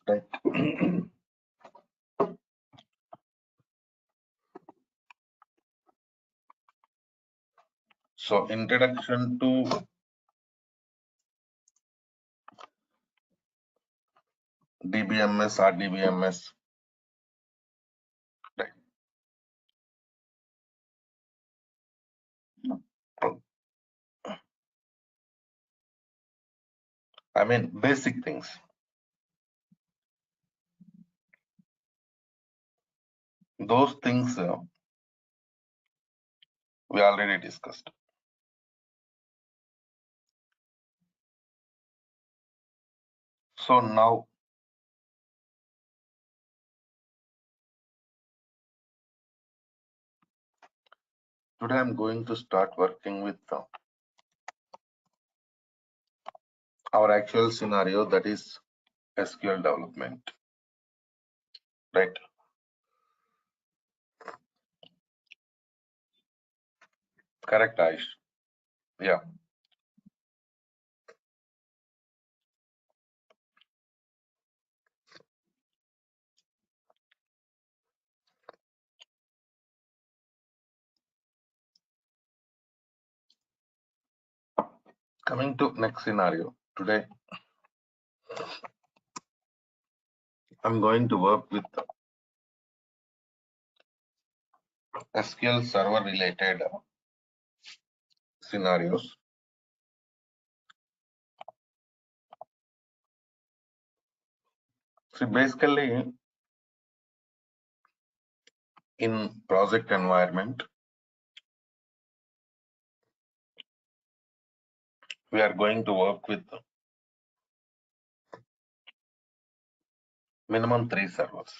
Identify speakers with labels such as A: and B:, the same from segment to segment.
A: Right. So introduction to DBMS or DBMS. Right. I mean basic things. Those things we already discussed. So now today I'm going to start working with our actual scenario, that is SQL development. Right. Correct, Aish. Yeah. Coming to next scenario, today I'm going to work with SQL server related scenarios. See, basically in project environment, we are going to work with minimum 3 servers.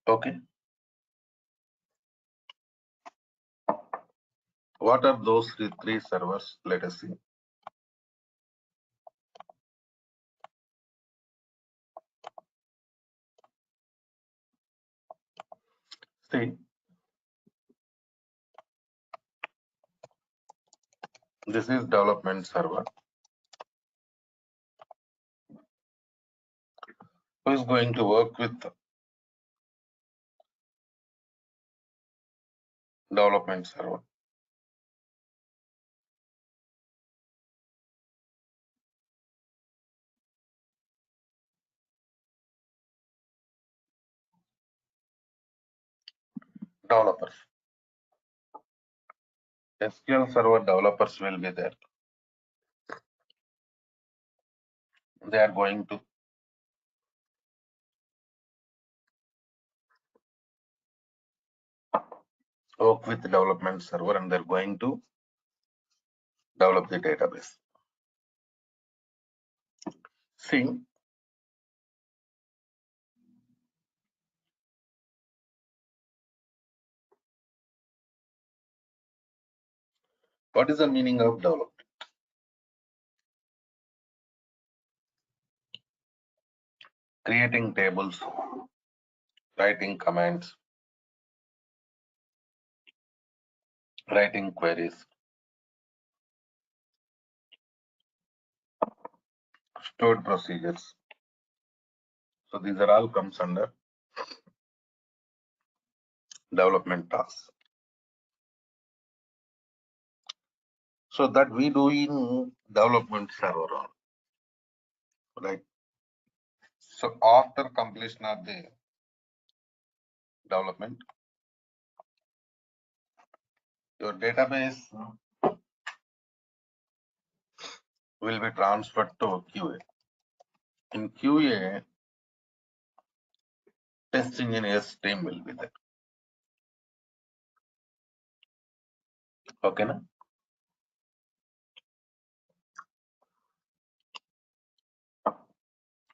A: Okay. What are those three servers? Let us see. See, this is development server. Who is going to work with development server? Developers. SQL server developers will be there. They are going to work with development server and they're going to develop the database. See, what is the meaning of development? Creating tables, writing commands, writing queries, stored procedures. So these are all comes under development tasks. So that we do in development server, right? So after completion of the development, your database will be transferred to QA. In QA, test engineers team will be there. Okay, na?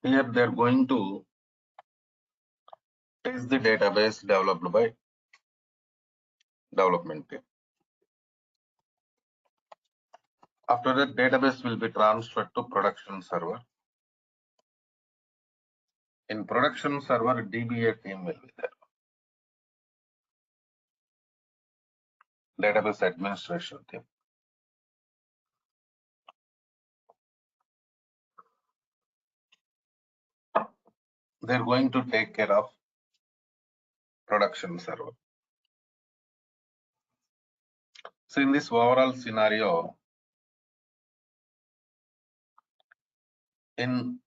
A: Here they are going to test the database developed by development team. After that, database will be transferred to production server. In production server, DBA team will be there. Database administration team. they're going to take care of production server. So in this overall scenario, in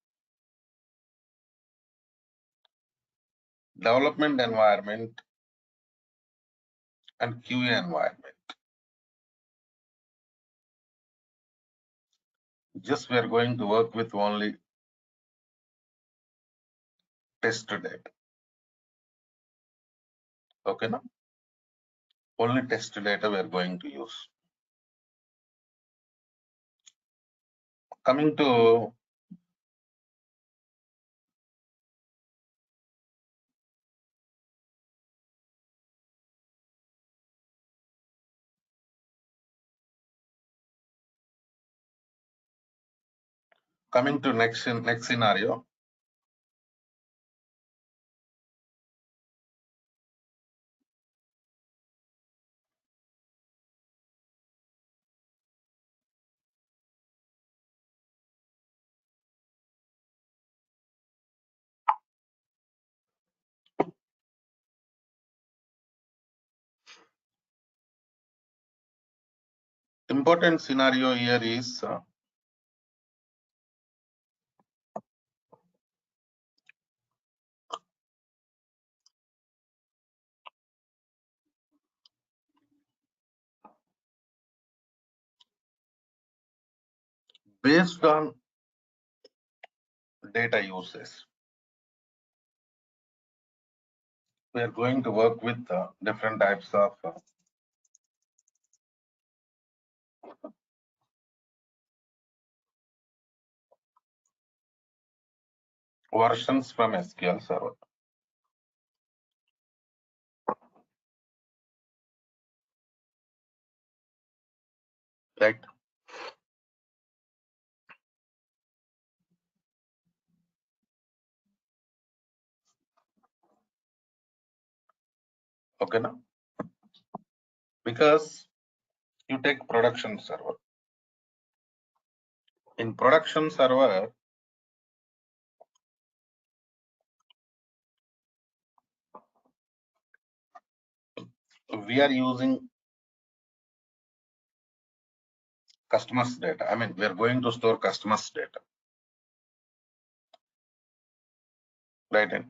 A: development environment and QA environment, just we are going to work with only test data. Okay, now only test data we are going to use. Coming to next scenario. Important scenario here is based on data uses. We are going to work with different types of versions from SQL Server. Right? Okay, now because you take production server. In production server, we are using customers data. I mean, we are going to store customers data. Right?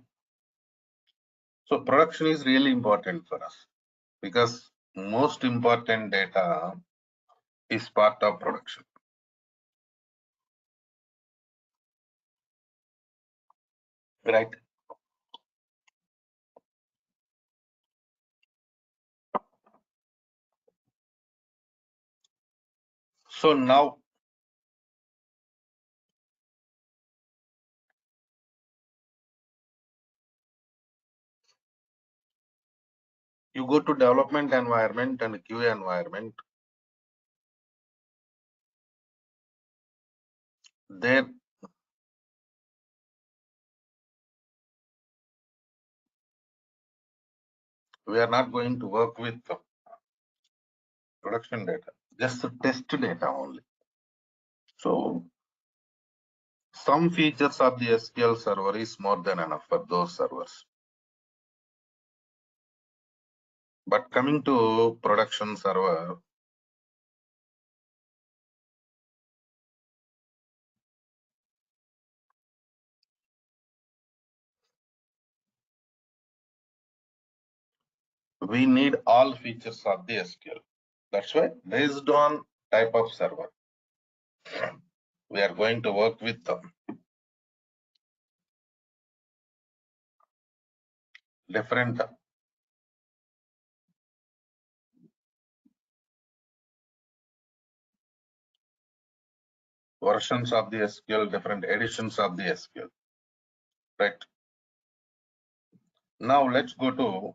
A: So production is really important for us because most important data is part of production. Right? So now you go to development environment and QA environment. There we are not going to work with production data, just the test data only. So some features of the SQL server is more than enough for those servers. But coming to production server, we need all features of the SQL. That's why based on type of server, we are going to work with different versions of the SQL, different editions of the SQL. Right. Now let's go to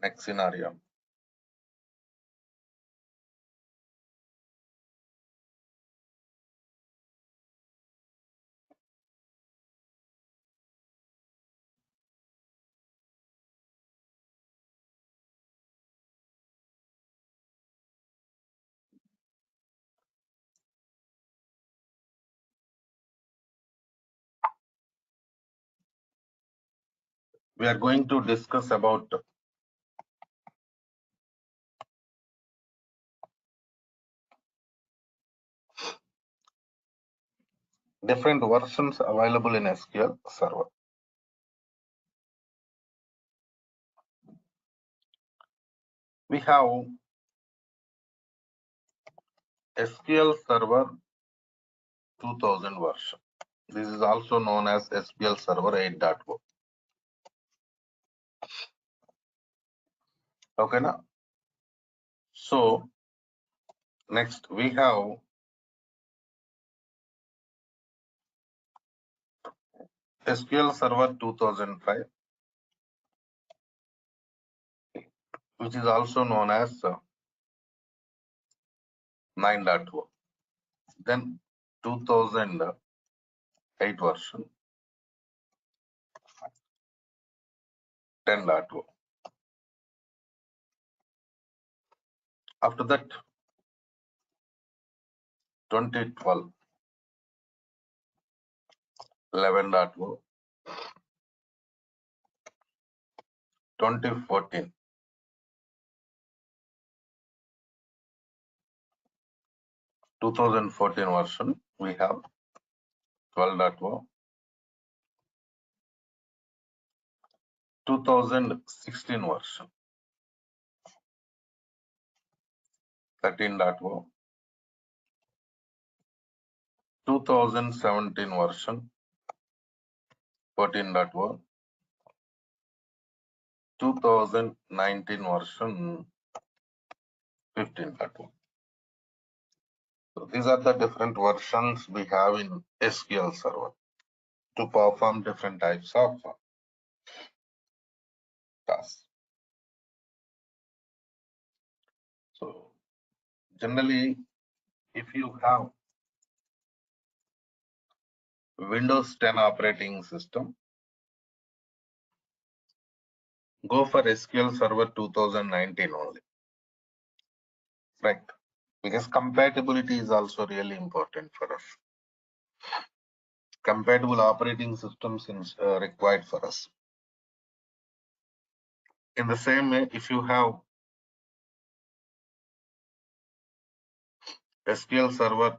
A: next scenario. we are going to discuss about different versions available in SQL Server. We have SQL Server 2000 version. This is also known as SQL Server 8.0. Okay, now. So next we have SQL Server 2005, which is also known as 9.0. Then 2008 version 10.0. After that 2012 11.0, 2014 2014 version we have 12.0, 2016 version 13.0, 2017 version 14.0, 2019 version 15.0. So these are the different versions we have in SQL Server to perform different types of tasks. So generally, if you have Windows 10 operating system, go for SQL Server 2019 only, right? Because compatibility is also really important for us. Compatible operating systems is required for us. In the same way, if you have SQL Server,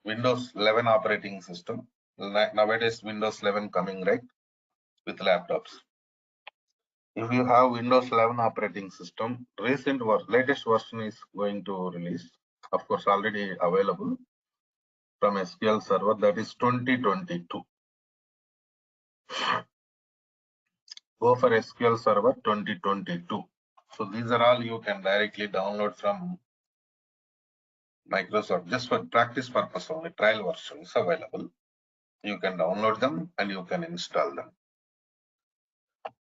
A: Windows 11 operating system, nowadays Windows 11 coming, right, with laptops. If you have Windows 11 operating system, latest version is going to release, of course already available from SQL Server, that is 2022. Go for SQL Server 2022. So these are all you can directly download from Microsoft, just for practice purpose only. Trial version is available. You can download them and you can install them.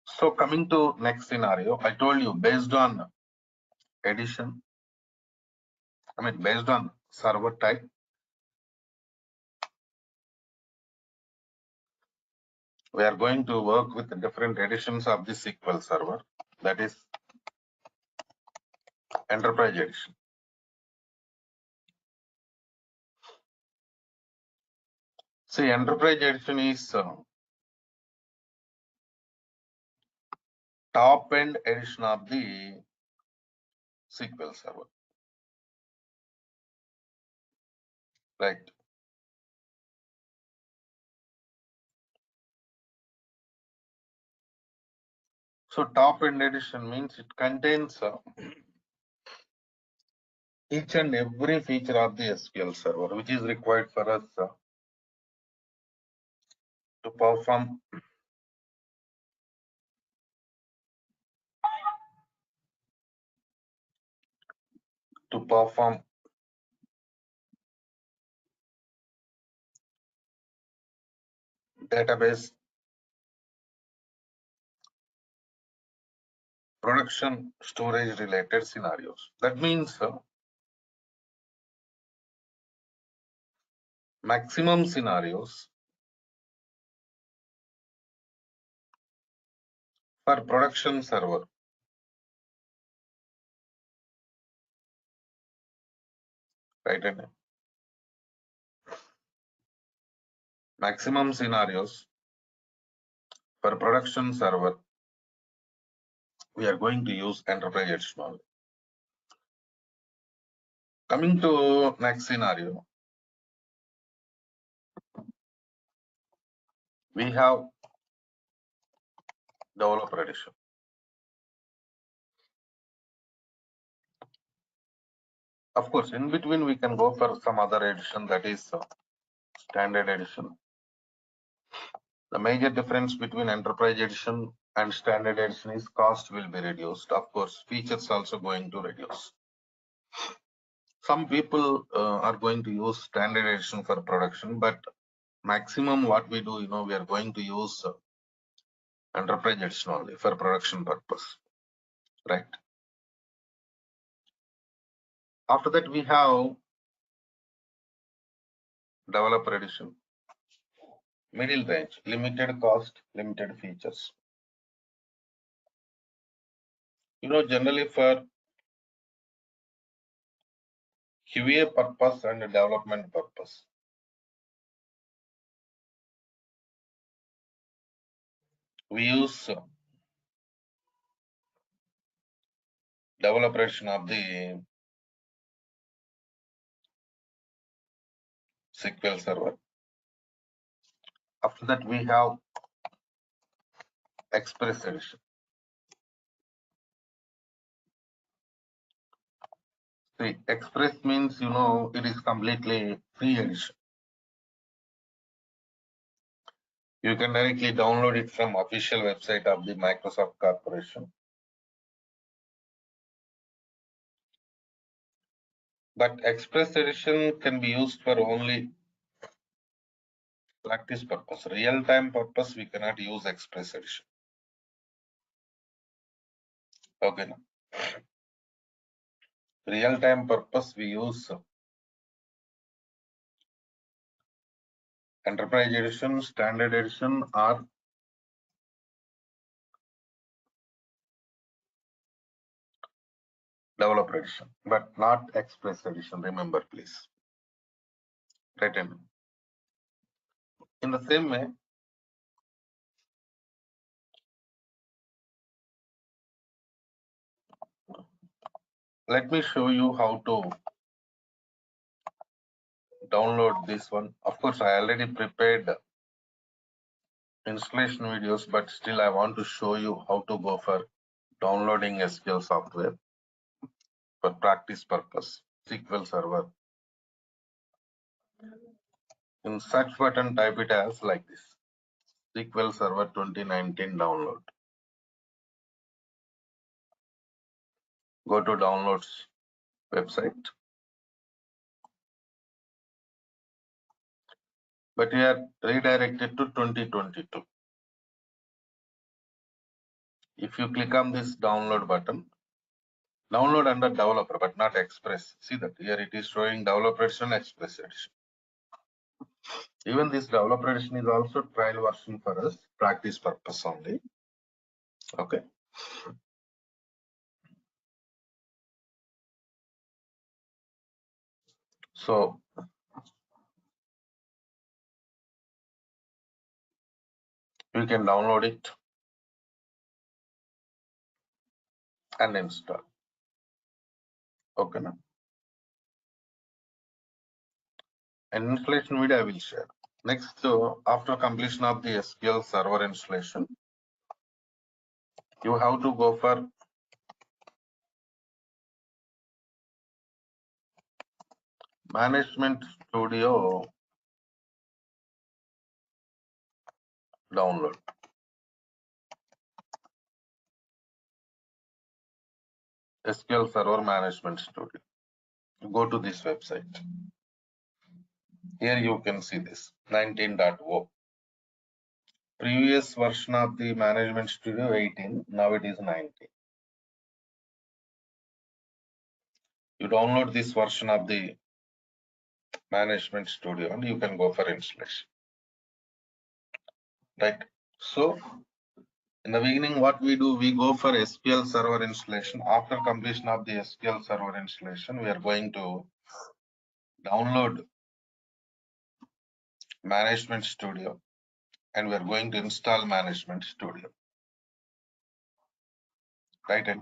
A: So coming to next scenario, I told you based on edition, based on server type, we are going to work with the different editions of the SQL Server, that is Enterprise Edition. See, Enterprise Edition is top end edition of the SQL Server, right? So top end edition means it contains each and every feature of the SQL Server, which is required for us to perform database production storage related scenarios. That means maximum scenarios for production server, right? And maximum scenarios For production server, we are going to use enterprise edition only. Coming to next scenario, we have developer edition. Of course, in between we can go for some other edition, that is standard edition. The major difference between enterprise edition and standard edition is cost will be reduced. Of course, features also going to reduce. Some people are going to use standard edition for production, but maximum what we do, we are going to use enterprise edition only for production purpose, right? After that, we have developer edition. Middle range, limited cost, limited features. Generally for QA purpose and development purpose, we use developer edition of the SQL Server. After that, we have Express edition. See, Express means, it is completely free edition. You can directly download it from official website of the Microsoft Corporation. But Express edition can be used for only practice purpose. Real-time purpose, we cannot use Express edition. Okay. Real-time purpose, we use enterprise edition, standard edition, or developer edition, but not Express edition. Remember, please. Right. In the same way, let me show you how to download this one. Of course, I already prepared installation videos, but still I want to show you how to go for downloading SQL software for practice purpose. SQL Server. In search button, type it as like this: SQL Server 2019 download. Go to downloads website. But we are redirected to 2022. If you click on this download button, download under developer, but not Express. See that here it is showing developer edition, Express edition. Even this developer edition is also trial version for us, practice purpose only. Okay. So you can download it and install. Okay. Now, an installation video I will share. Next, after completion of the SQL Server installation, you have to go for Management Studio download. SQL Server Management Studio. Go to this website. Here you can see this 19.0. Previous version of the Management Studio 18, now it is 19. You download this version of the Management Studio and you can go for installation. Right. So in the beginning, what we do, we go for SQL Server installation. After completion of the SQL Server installation, we are going to download Management Studio and we are going to install Management Studio. Right? And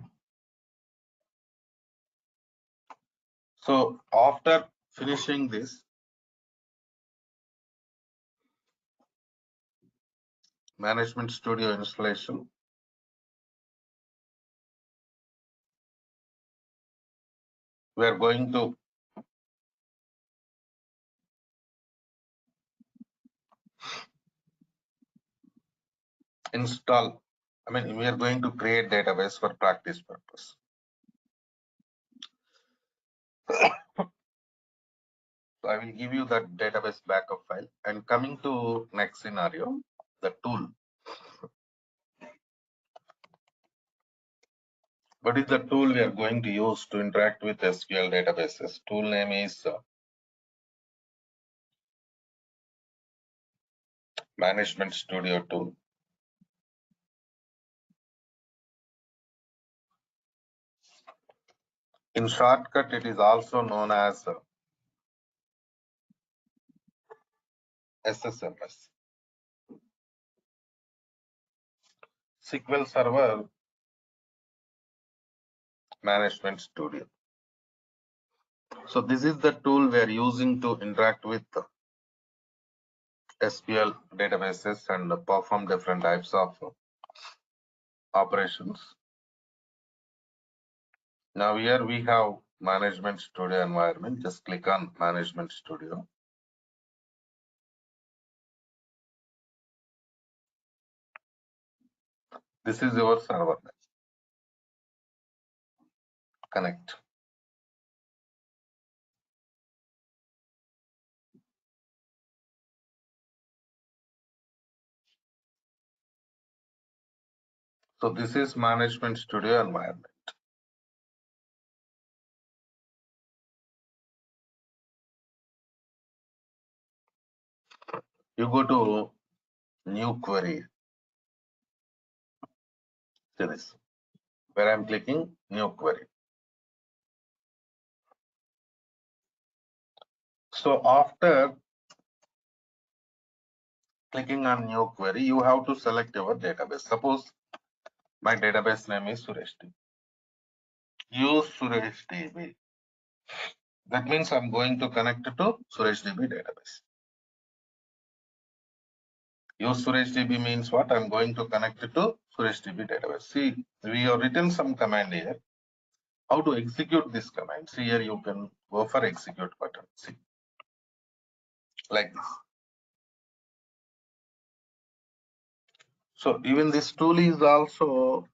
A: so after finishing this Management Studio installation, we are going to install, we are going to create database for practice purpose. So I will give you that database backup file. And coming to next scenario, the tool. What is the tool we are going to use to interact with SQL databases? Tool name is Management Studio tool. In shortcut, it is also known as SSMS. SQL Server Management Studio. So this is the tool we are using to interact with SQL databases and perform different types of operations. Now here we have Management Studio environment. Just click on Management Studio. This is your server. Connect. So this is Management Studio environment. You go to New Query series, where I'm clicking New Query. So after clicking on New Query, you have to select your database. Suppose my database name is Suresh DB. Use Suresh DB. That means I'm going to connect to Suresh DB database. Use Suresh DB means what? I'm going to connect to Suresh DB database. See, we have written some command here. How to execute this command? See here, you can go for execute button. See, like this. So even this tool is also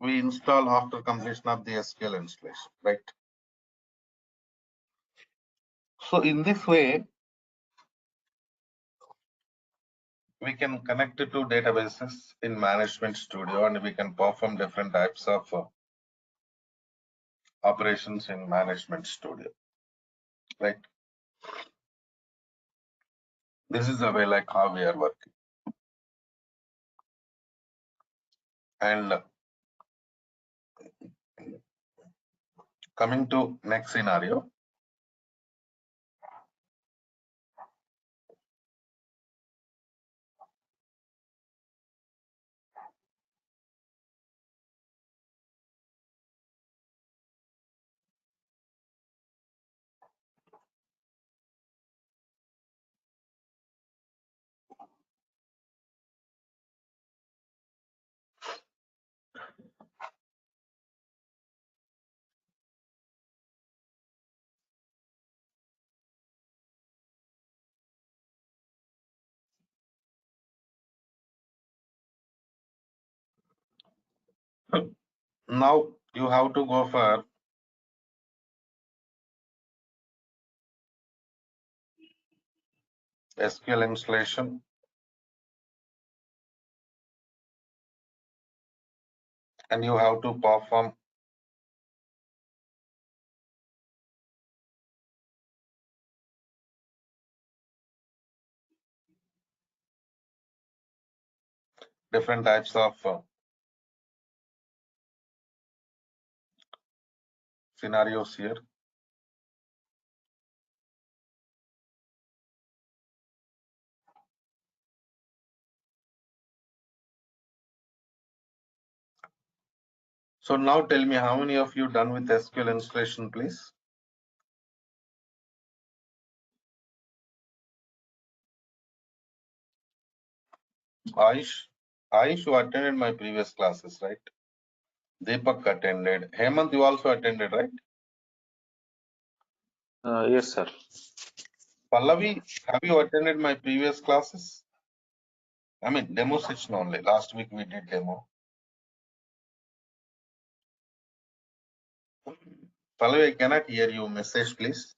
A: we install after completion of the SQL installation, right? So in this way, we can connect it to databases in Management Studio, and we can perform different types of operations in Management Studio, right? This is the way like how we are working. And coming to next scenario. Now you have to go for SQL installation, and you have to perform different types of scenarios here. So now tell me, how many of you done with SQL installation, please? Aish, you attended my previous classes, right? Deepak attended. Hemant, you also attended, right?
B: Yes, sir.
A: Pallavi, have you attended my previous classes? I mean, demo session only. Last week we did demo. Pallavi, I cannot hear you. Message, please.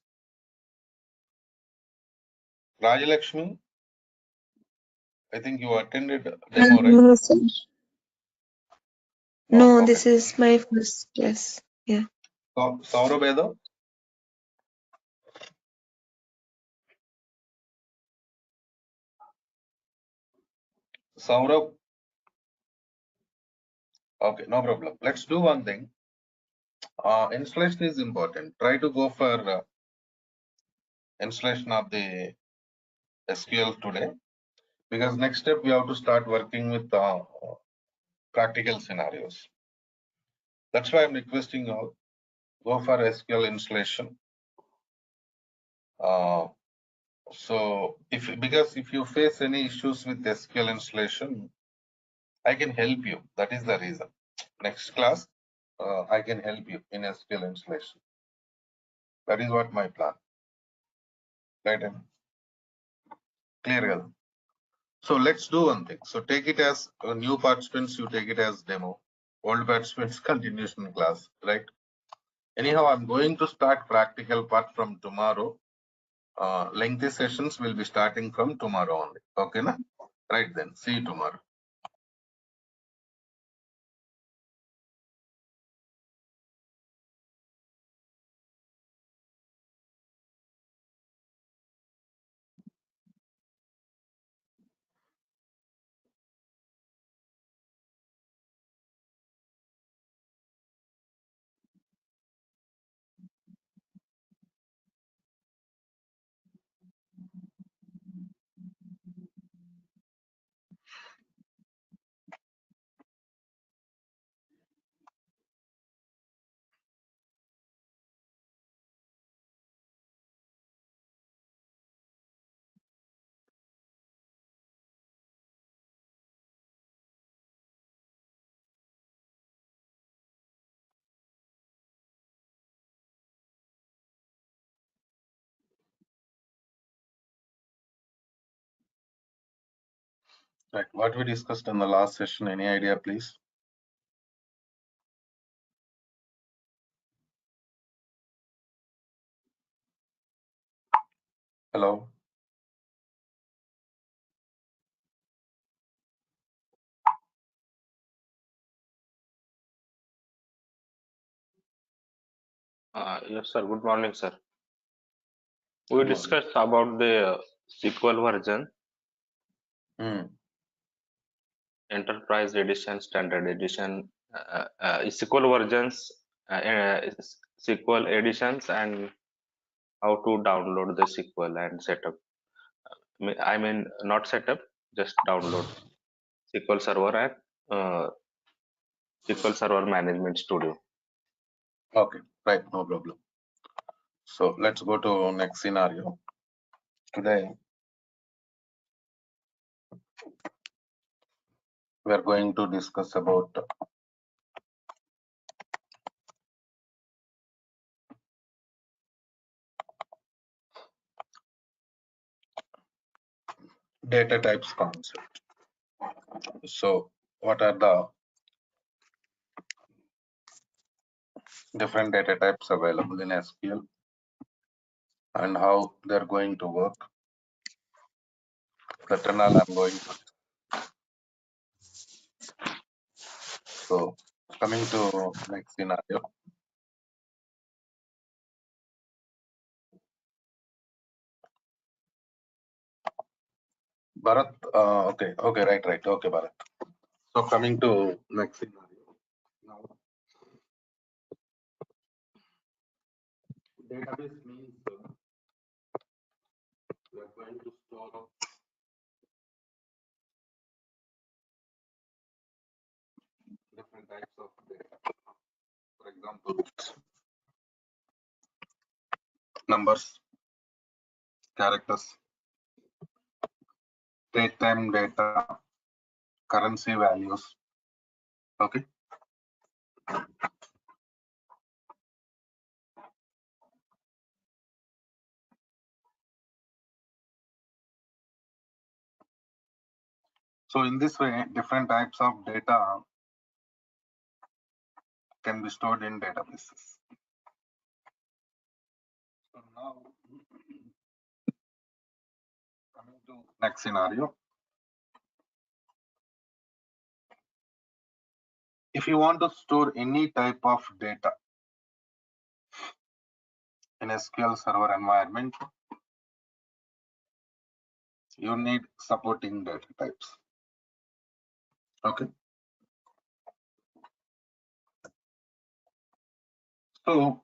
A: Rajalakshmi, I think you attended demo, right?
C: No, sir.
A: No.
C: No,
A: Okay.
C: this is my first class. Yeah.
A: So, Saurabh, Saurabh, okay, no problem. Let's do one thing. Installation is important. Try to go for installation of the SQL today, because next step we have to start working with practical scenarios. That's why I'm requesting you all, go for SQL installation. So because if you face any issues with SQL installation, I can help you. That is the reason. Next class, I can help you in SQL installation. That is what my plan. Right? Clear. So let's do one thing. So take it as new participants, you take it as demo. Old participants continuation class, right? Anyhow, I'm going to start practical part from tomorrow. Lengthy sessions will be starting from tomorrow only. Okay, na? Right then. See you tomorrow. Right. What we discussed in the last session, any idea, please? Hello.
B: Yes, sir. Good morning, sir. We
A: Good morning.
B: discussed about the SQL version, Enterprise Edition, Standard Edition, SQL versions, SQL editions, and how to download the SQL and setup. I mean, not setup, just download SQL Server and SQL Server Management Studio.
A: Okay. Right. No problem. So let's go to next scenario. Today, we are going to discuss about data types concept. So what are the different data types available in SQL and how they're going to work? That and all I'm going to. So coming to next scenario. Bharat, okay, right. Okay, Bharat. So coming to next scenario. Now, database means we are going to store different types of data. examples, numbers, characters, date time data, currency values. Okay. So in this way, different types of data can be stored in databases. So now, coming to next scenario. If you want to store any type of data in SQL Server environment, you need supporting data types. Okay. So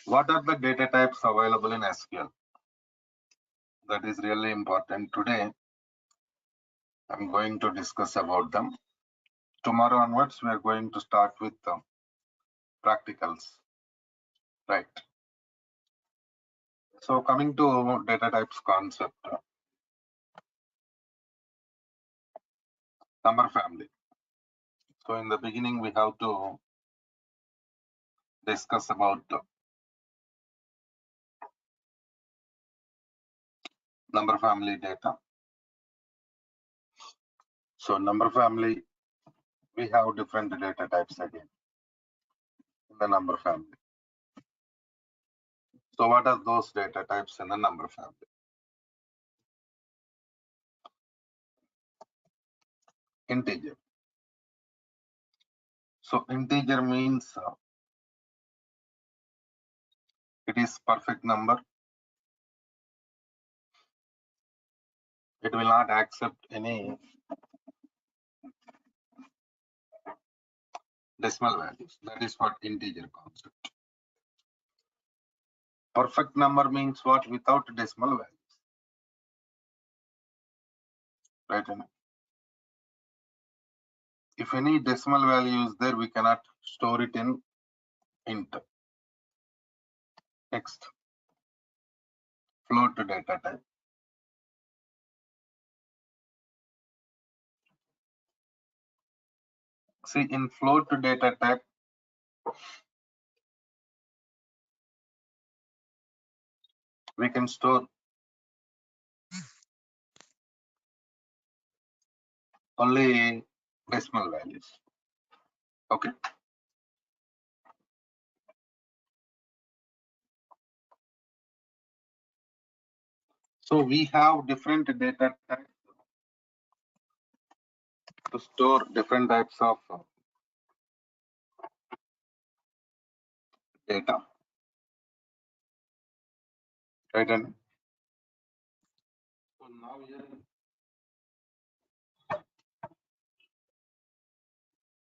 A: what are the data types available in SQL? That is really important. Today, I'm going to discuss about them. Tomorrow onwards, we are going to start with practicals. Right. So coming to data types concept, number family. So in the beginning, we have to discuss about number family data. So number family, we have different data types again in the number family. So what are those data types in the number family? Integer. So integer means it is perfect number. It will not accept any decimal values. That is what integer concept. Perfect number means what? Without decimal values. Right? If any decimal value is there, we cannot store it in int. Next, float data type. See, in float data type, we can store only decimal values. Okay. So we have different data types to store different types of data. Right? And so now here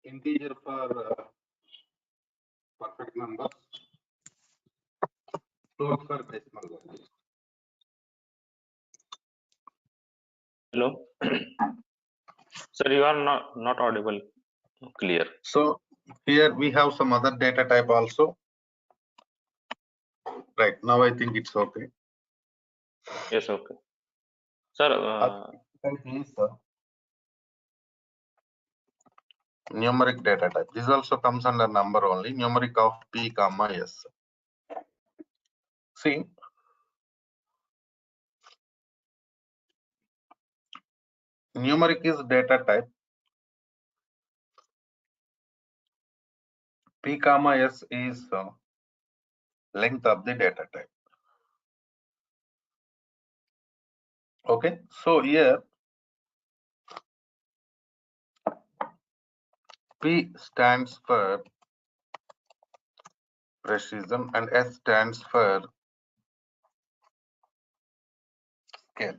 A: integer for perfect numbers, float for decimal values.
B: Hello. Sir, you are not audible clear.
A: So here we have some other data type also. Right, now I think it's okay.
B: Yes, okay. Sir,
A: Is numeric data type. This also comes under number only, numeric of p comma s. See, numeric is data type. P comma s is length of the data type. Okay, so here P stands for precision and S stands for scale.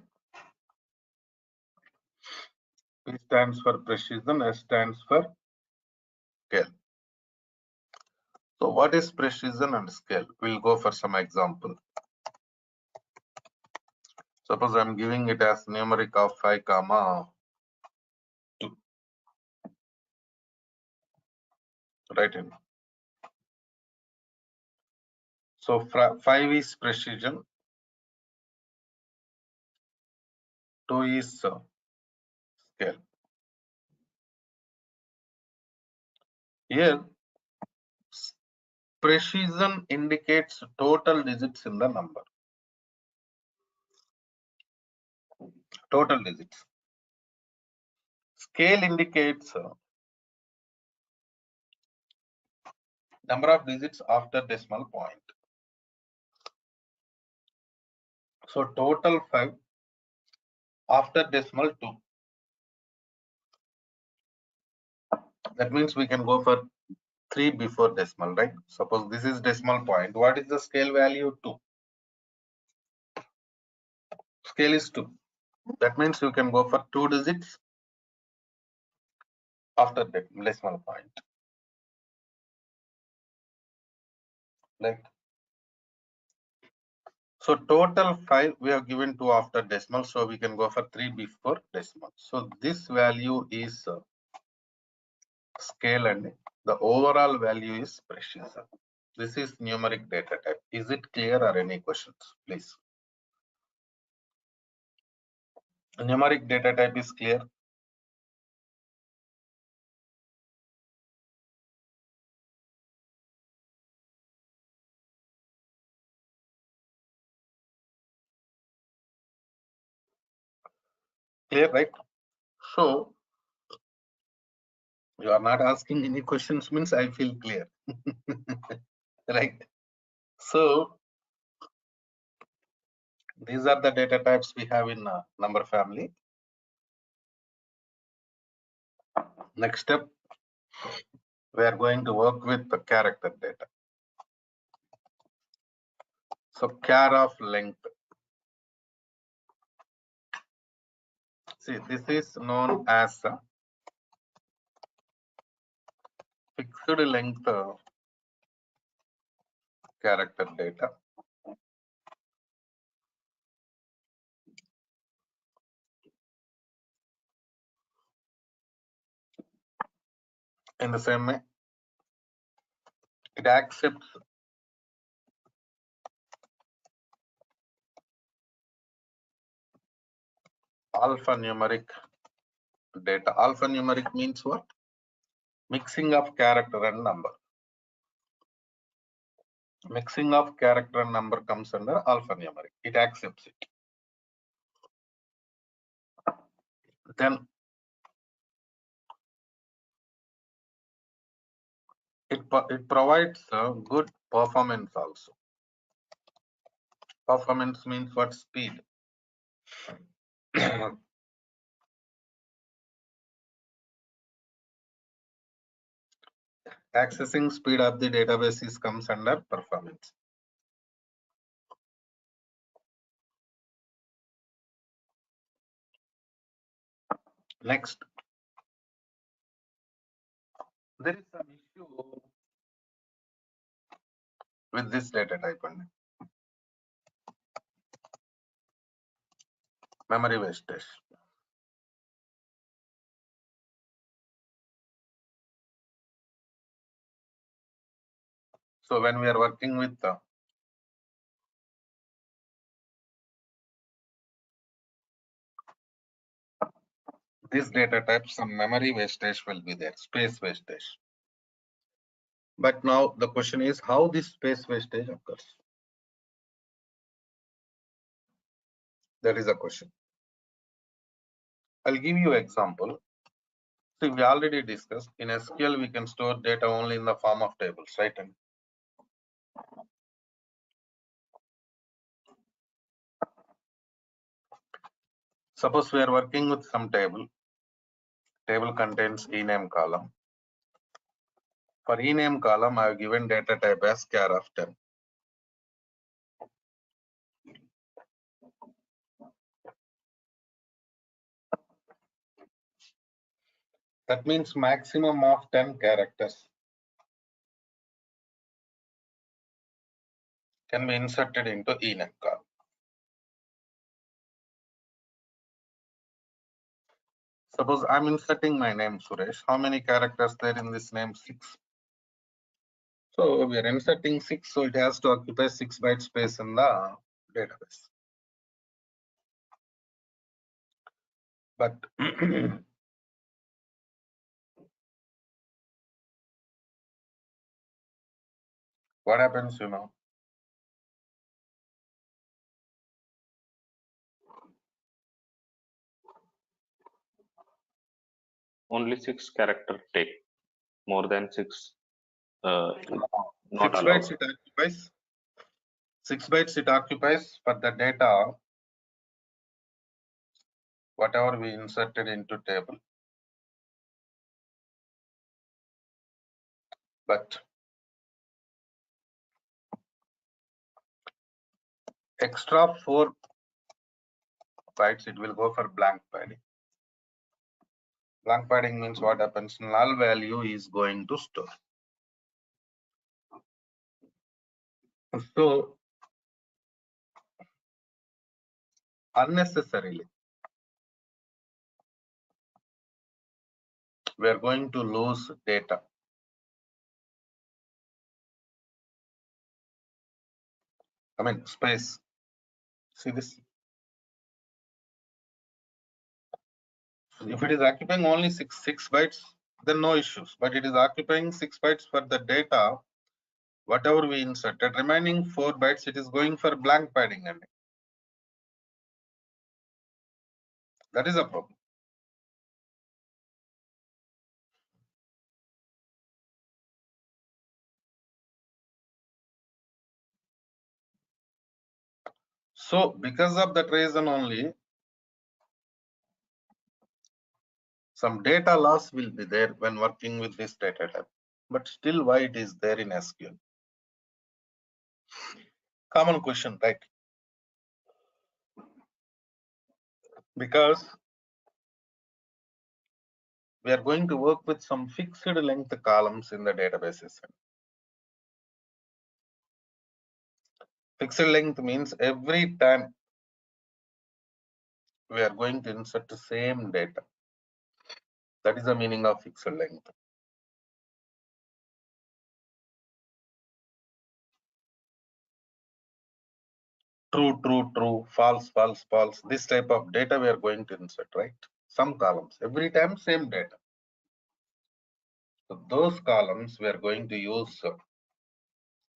A: P stands for precision, S stands for scale. So what is precision and scale? We'll go for some example. Suppose I'm giving it as numeric of 5 comma 2. Write in. So 5 is precision, 2 is scale. Here, precision indicates total digits in the number. Total digits. Scale indicates number of digits after decimal point. So total 5 after decimal 2. That means we can go for 3 before decimal, right? Suppose this is decimal point. What is the scale value? 2. Scale is 2. That means you can go for 2 digits after decimal point. Right? So total 5 we have given 2 after decimal. So we can go for 3 before decimal. So this value is scale and the overall value is precision. This is numeric data type. Is it clear or any questions, please? Numeric data type is clear. Clear, right? So you are not asking any questions means I feel clear. Right. So these are the data types we have in number family. Next step, we are going to work with the character data. So char of length. See, this is known as fixed length character data. In the same way, it accepts alphanumeric data. Alphanumeric means what? Mixing of character and number. Mixing of character and number comes under alphanumeric. It accepts it. Then it provides a good performance also. Performance means what? Speed. Accessing speed of the database comes under performance. Next, there is some issue with this data type only. Memory wastage. So when we are working with this data type, some memory wastage will be there, space wastage. But now the question is how this space wastage occurs. That is a question. I'll give you an example. See, we already discussed in SQL we can store data only in the form of tables, right? And suppose we are working with some table. Table contains ename column. For ename column, I have given data type as char of 10. That means maximum of 10 characters can be inserted into ename column. Suppose I'm inserting my name Suresh. How many characters there in this name? 6. So we are inserting 6, so it has to occupy 6 byte space in the database. But what happens,
B: Only 6 character take. More than 6, not
A: 6
B: allowed.
A: bytes it occupies. 6 bytes it occupies for the data, whatever we inserted into table. But extra 4 bytes it will go for blank padding. Blank padding means what happens? Null value is going to store. So unnecessarily we are going to lose data. I mean space. See this? If it is occupying only 6 bytes, then no issues. But it is occupying 6 bytes for the data, whatever we inserted. Remaining 4 bytes, it is going for blank padding, and that is a problem. So because of that reason only, some data loss will be there when working with this data type. But still, why it is there in SQL? Common question, right? Because we are going to work with some fixed length columns in the databases. Fixed length means every time we are going to insert the same data. That is the meaning of fixed length. True, true, true, false, false, false. This type of data we are going to insert, right? Some columns, every time same data. So those columns we are going to use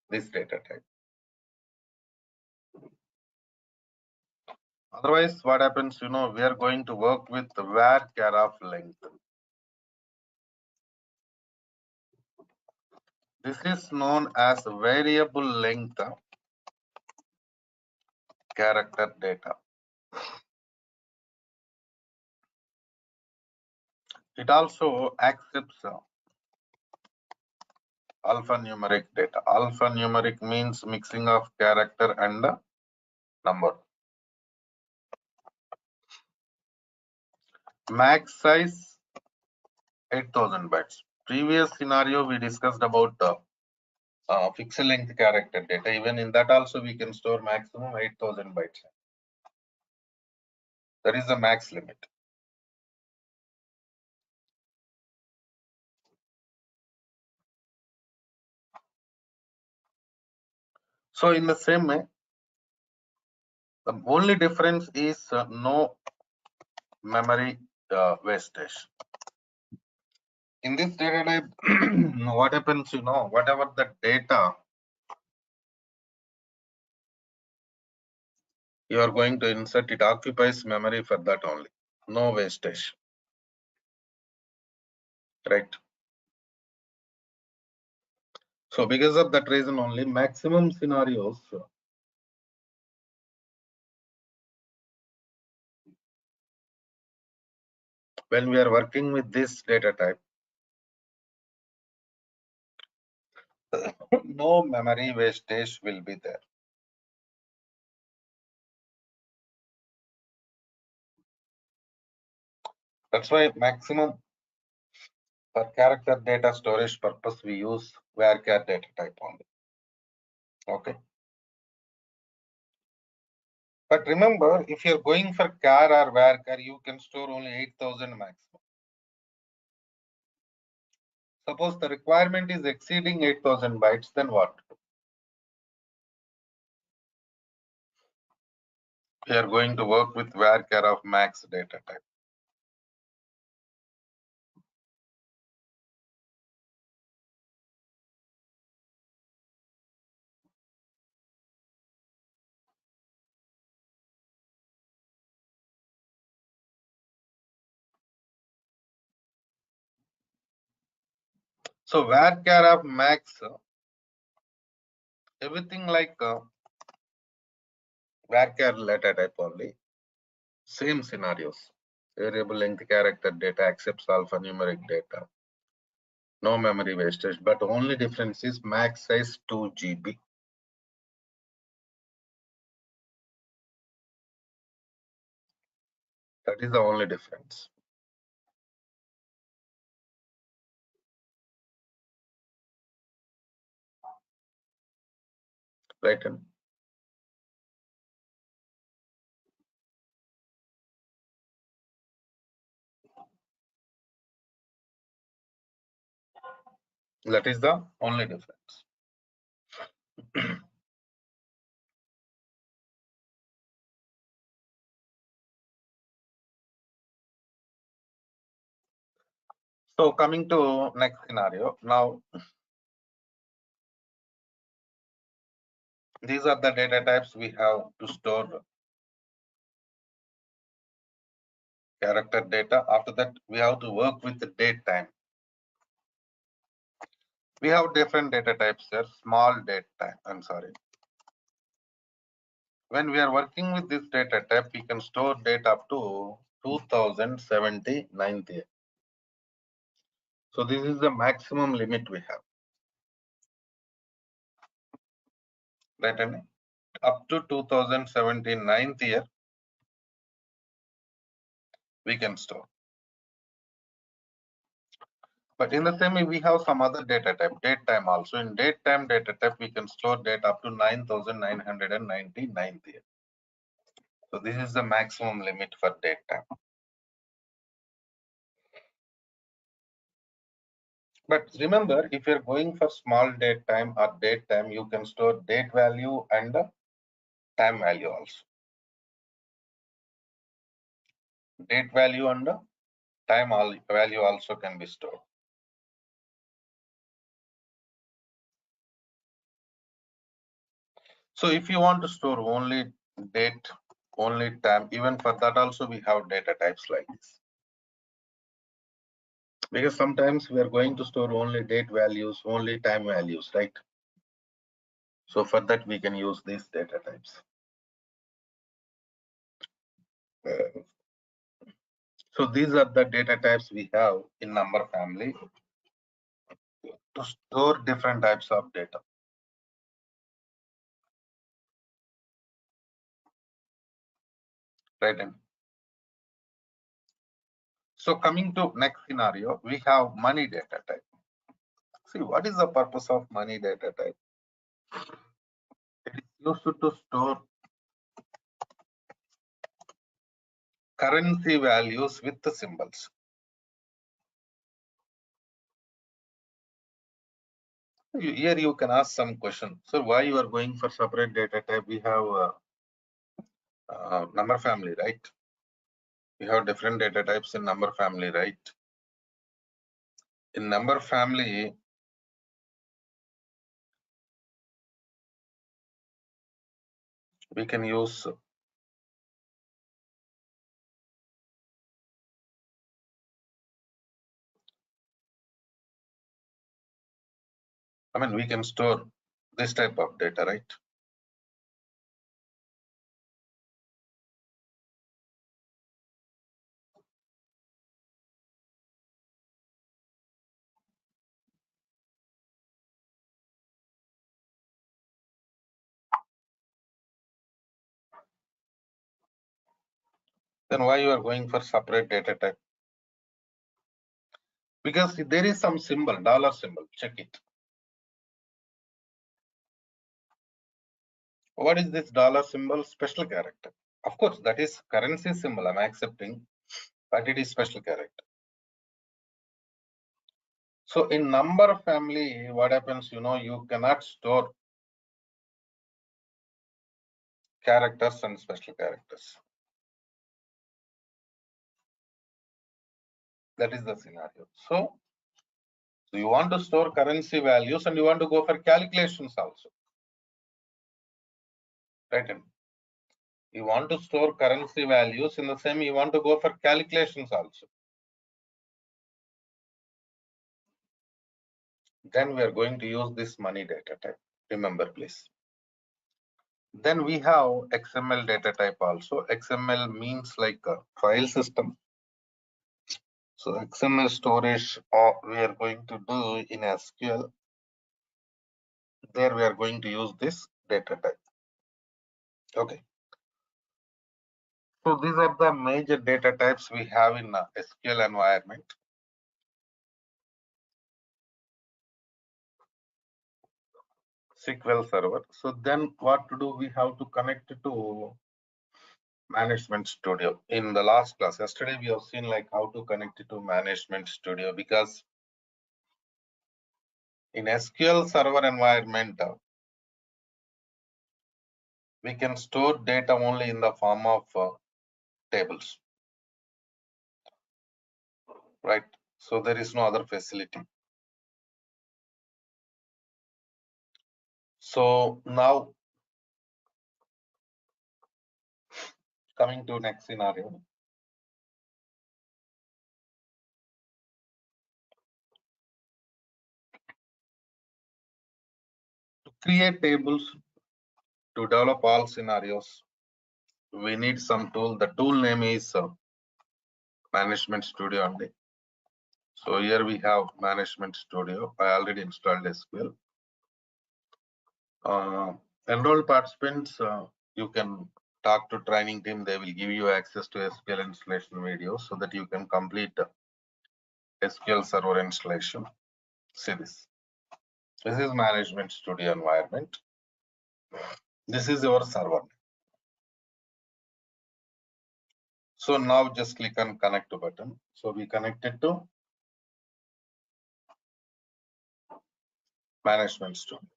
A: this data type. Otherwise, what happens, we are going to work with var of length. This is known as variable length character data. It also accepts alphanumeric data. Alphanumeric means mixing of character and number. Max size 8000 bytes. Previous scenario we discussed about fixed length character data. Even in that also we can store maximum 8000 bytes. That is the max limit. So in the same way, the only difference is no memory wastage. In this data type, what happens, whatever the data you are going to insert, it occupies memory for that only. No wastage. Right. So because of that reason only, maximum scenarios when we are working with this data type, no memory wastage will be there. That's why maximum for character data storage purpose we use varchar data type only. Okay. But remember, if you're going for char or varchar, you can store only 8000 maximum. Suppose the requirement is exceeding 8000 bytes, then what? We are going to work with varchar of max data type. So varchar of max, everything like varchar data type only. Same scenarios. Variable length character data accepts alphanumeric data. No memory wastage, but only difference is max size 2 GB. That is the only difference. Right? And that is the only difference. So coming to next scenario. Now, these are the data types we have to store character data. After that, we have to work with the date time. We have different data types here. Small date time. I'm sorry. When we are working with this data type, we can store data up to 2079th year. So this is the maximum limit we have. Right? And up to 2079th year, we can store. But in the same way, we have some other data type, date time also. In date time data type, we can store data up to 9999th year. So this is the maximum limit for date time. But remember, if you're going for small date time or date time, you can store date value and time value also. Date value and time value also can be stored. So if you want to store only date, only time, even for that also we have data types like this. Because sometimes we are going to store only date values, only time values, right? So for that we can use these data types. So these are the data types we have in number family to store different types of data. Right? And so coming to next scenario, we have money data type. See, what is the purpose of money data type? It is used to store currency values with the symbols. Here you can ask some question. So why you are going for separate data type? We have number family, right? We have different data types in number family, right? In number family, we can use we can store this type of data, right? Then why you are going for separate data type? Because there is some symbol, dollar symbol, check it. What is this dollar symbol? Special character. Of course, that is currency symbol I'm accepting, but it is special character. So in number family, what happens, you cannot store characters and special characters. That is the scenario. So you want to store currency values and you want to go for calculations also. Right? You want to store currency values in the same, you want to go for calculations also. Then we are going to use this money data type. Remember, please. Then we have XML data type also. XML means like a file system. So XML storage we are going to do in SQL. There we are going to use this data type. Okay. So these are the major data types we have in SQL environment. SQL Server. So then what to do? We have to connect it to Management Studio. In the last class, yesterday, we have seen like how to connect it to Management Studio, because in SQL Server environment, we can store data only in the form of tables, right? So there is no other facility. So now coming to next scenario. To create tables, to develop all scenarios, we need some tool. The tool name is Management Studio only. So here we have Management Studio. I already installed SQL. Enrolled participants, you can talk to training team. They will give you access to SQL installation videos so that you can complete SQL Server installation. See this. This is Management Studio environment. This is your server. So now just click on connect to button. So we connected to Management Studio.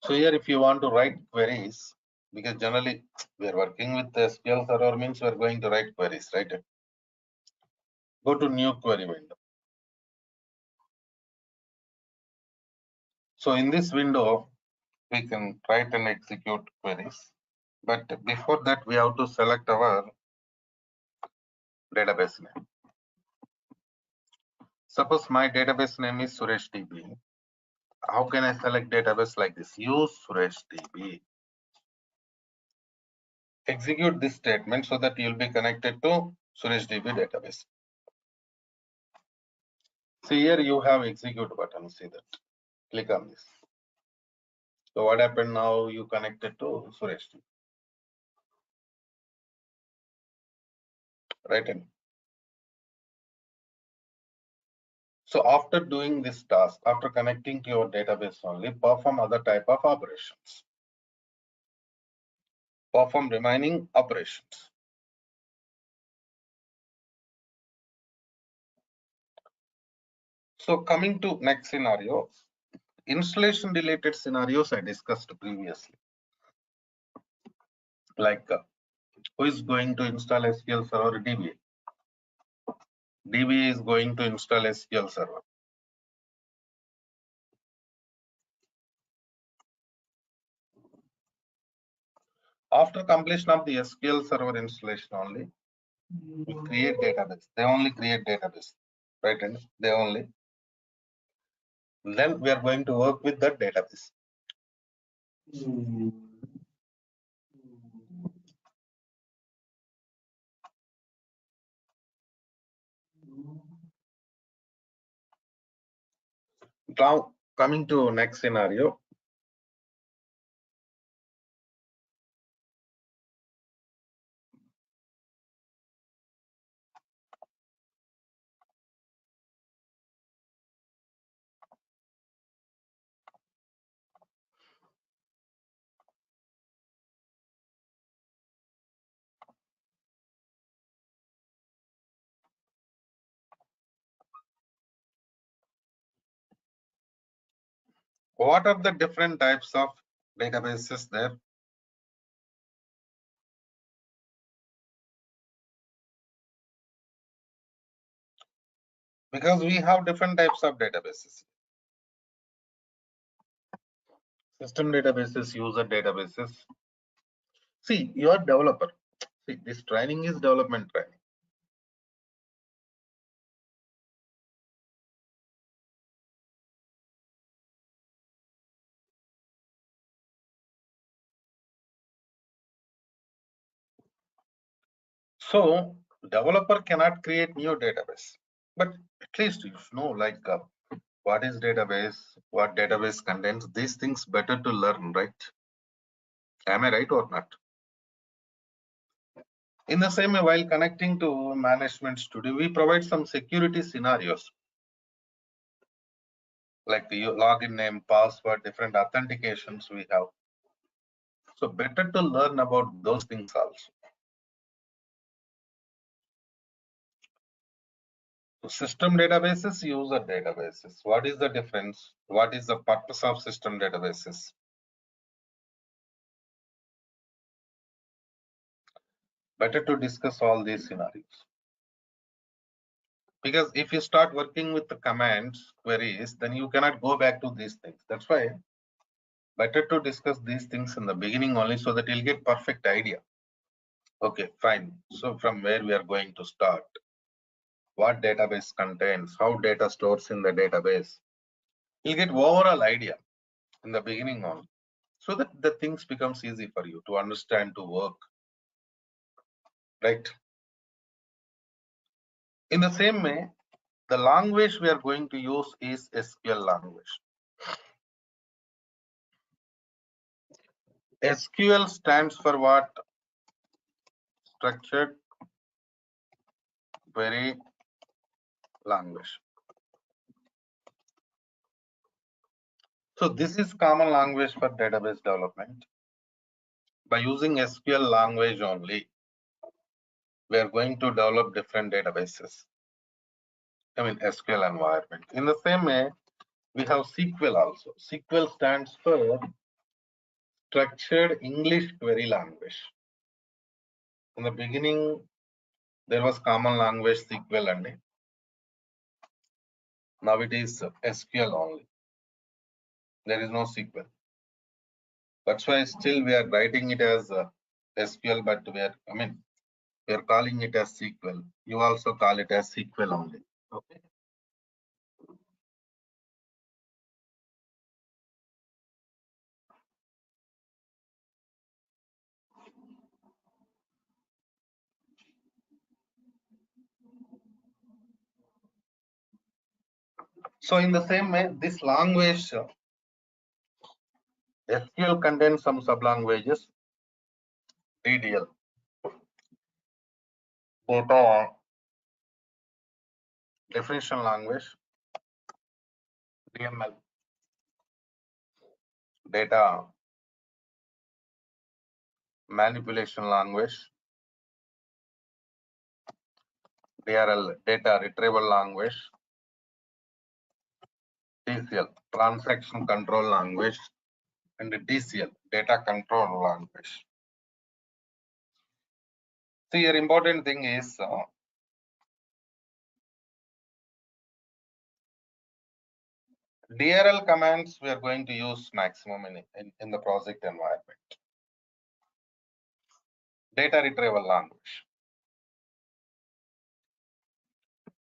A: So here, if you want to write queries, because generally we are working with the SQL Server, means we are going to write queries, right? Go to new query window. So in this window, we can write and execute queries. But before that, we have to select our database name. Suppose my database name is Suresh DB. How can I select database like this? Use Suresh DB. Execute this statement so that you'll be connected to Suresh DB database. See here, you have execute button. See that. Click on this. So what happened now? You connected to Suresh DB. Right. So after doing this task, after connecting to your database only, perform other type of operations. Perform remaining operations. So coming to next scenario, installation related scenarios I discussed previously. Like who is going to install SQL Server? DBA. DBA is going to install SQL Server. After completion of the SQL Server installation only, we create database. They only create database, right? And they only. Then we are going to work with the database. Now coming to next scenario. What are the different types of databases there? Because we have different types of databases. System databases, user databases. See, you are developer. See, this training is development training. So developer cannot create new database, but at least you know like what is database, what database contains. These things better to learn, right? Am I right or not? In the same way, while connecting to management studio, we provide some security scenarios like the login name, password, different authentications we have. So better to learn about those things also. So system databases, user databases. What is the difference? What is the purpose of system databases? Better to discuss all these scenarios. Because if you start working with the commands, queries, then you cannot go back to these things. That's why better to discuss these things in the beginning only so that you'll get perfect idea. Okay, fine. So from where we are going to start? What database contains? How data stores in the database? You'll get overall idea in the beginning only, so that the things becomes easy for you to understand, to work, right? In the same way, the language we are going to use is SQL language. SQL stands for what? Structured Query Language. So this is common language for database development. By using SQL language only, we are going to develop different databases. I mean SQL environment. In the same way, we have SQL also. SQL stands for Structured English Query Language. In the beginning, there was common language SQL only. Now it is SQL only. There is no SQL. That's why still we are writing it as SQL, but we are calling it as SQL. You also call it as SQL only. Okay. So in the same way, this language SQL contains some sublanguages. DDL, data definition language. DML, data manipulation language. DRL, data retrieval language. TCL, transaction control language. And DCL, data control language. See, your important thing is DRL commands we are going to use maximum in the project environment. Data retrieval language.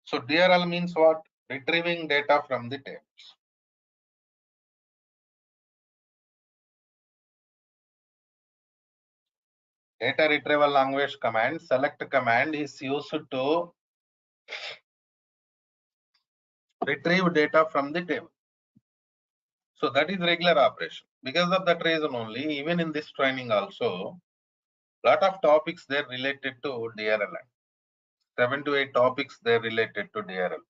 A: So DRL means what? Retrieving data from the tables. Data retrieval language command, select command is used to retrieve data from the table. So that is regular operation. Because of that reason only, even in this training also, lot of topics there related to DRL. 7 to 8 topics there related to DRL.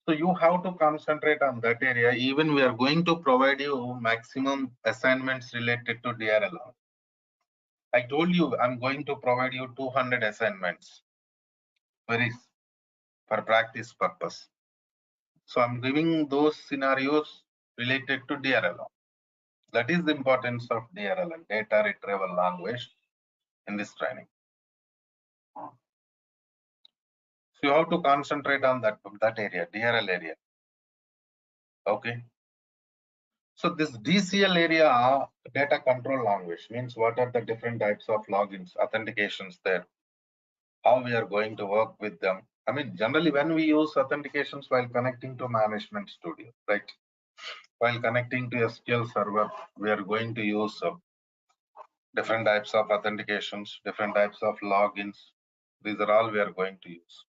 A: So you have to concentrate on that area. Even we are going to provide you maximum assignments related to DRL. I told you I'm going to provide you 200 assignments. Queries for practice purpose. So I'm giving those scenarios related to DRLL. That is the importance of DRLL, data retrieval language, in this training. So you have to concentrate on that area, DRL area. Okay. So this DCL area, data control language, means what are the different types of logins, authentications there, how we are going to work with them. I mean, generally when we use authentications while connecting to Management Studio, right? While connecting to SQL Server, we are going to use different types of authentications, different types of logins. These are all we are going to use,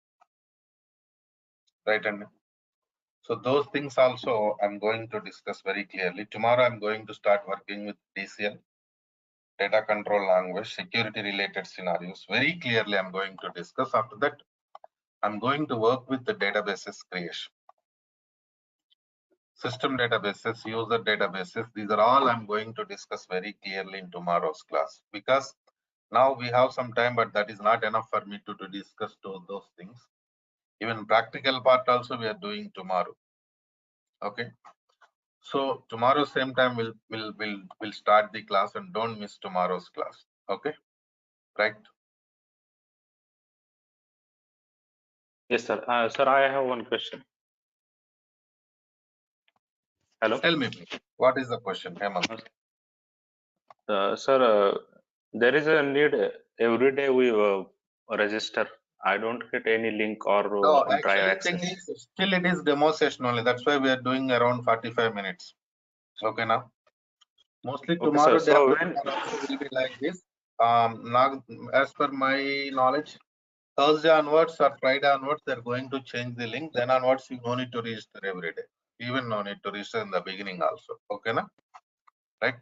A: right? And so those things also I'm going to discuss very clearly. Tomorrow I'm going to start working with DCL, data control language, security related scenarios. Very clearly I'm going to discuss. After that, I'm going to work with the databases creation. System databases, user databases, these are all I'm going to discuss very clearly in tomorrow's class, because now we have some time, but that is not enough for me to discuss those things. Even practical part also we are doing tomorrow. Okay. So tomorrow same time we'll start the class, and don't miss tomorrow's class. Okay. Right.
B: Yes, sir. Sir, I have one question. Hello.
A: Tell me, please, what is the question, Hemant?
B: Sir, there is a need every day we register. I don't get any link or
A: No,
B: drive
A: actually thing
B: access.
A: is still it is demo session only. That's why we are doing around 45 minutes. Okay now. Mostly
B: Okay,
A: tomorrow
B: sir.
A: day
B: So
A: after
B: when
A: tomorrow also will be like this. Now, as per my knowledge, Thursday onwards or Friday onwards, they're going to change the link. Then onwards, you no need to register every day. Even no need to register in the beginning also. Okay, na? Right?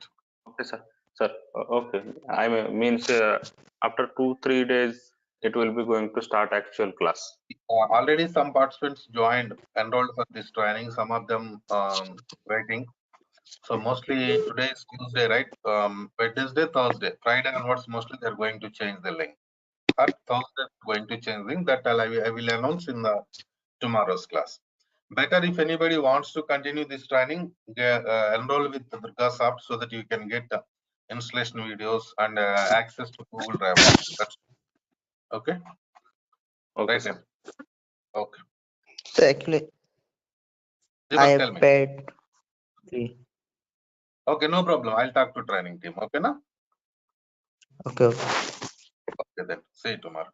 B: okay, sir. Sir, okay. I means after 2-3 days, it will be going to start actual class.
A: Already some participants joined, enrolled for this training. Some of them waiting. So mostly today is Tuesday, right? Wednesday, Thursday, Friday onwards, mostly they're going to change the link. Or Thursday going to change link. That I will announce in the tomorrow's class. Better if anybody wants to continue this training, enroll with the Durga app so that you can get installation videos and access to Google Drive also. That's okay.
B: Okay,
A: Right.
B: sir.
A: Okay.
D: So actually, I
A: Deepak, tell
D: have
A: me.
D: paid fee.
A: Okay, no problem. I'll talk to training team. Okay, na?
D: Okay, okay.
A: Okay, then. See you tomorrow.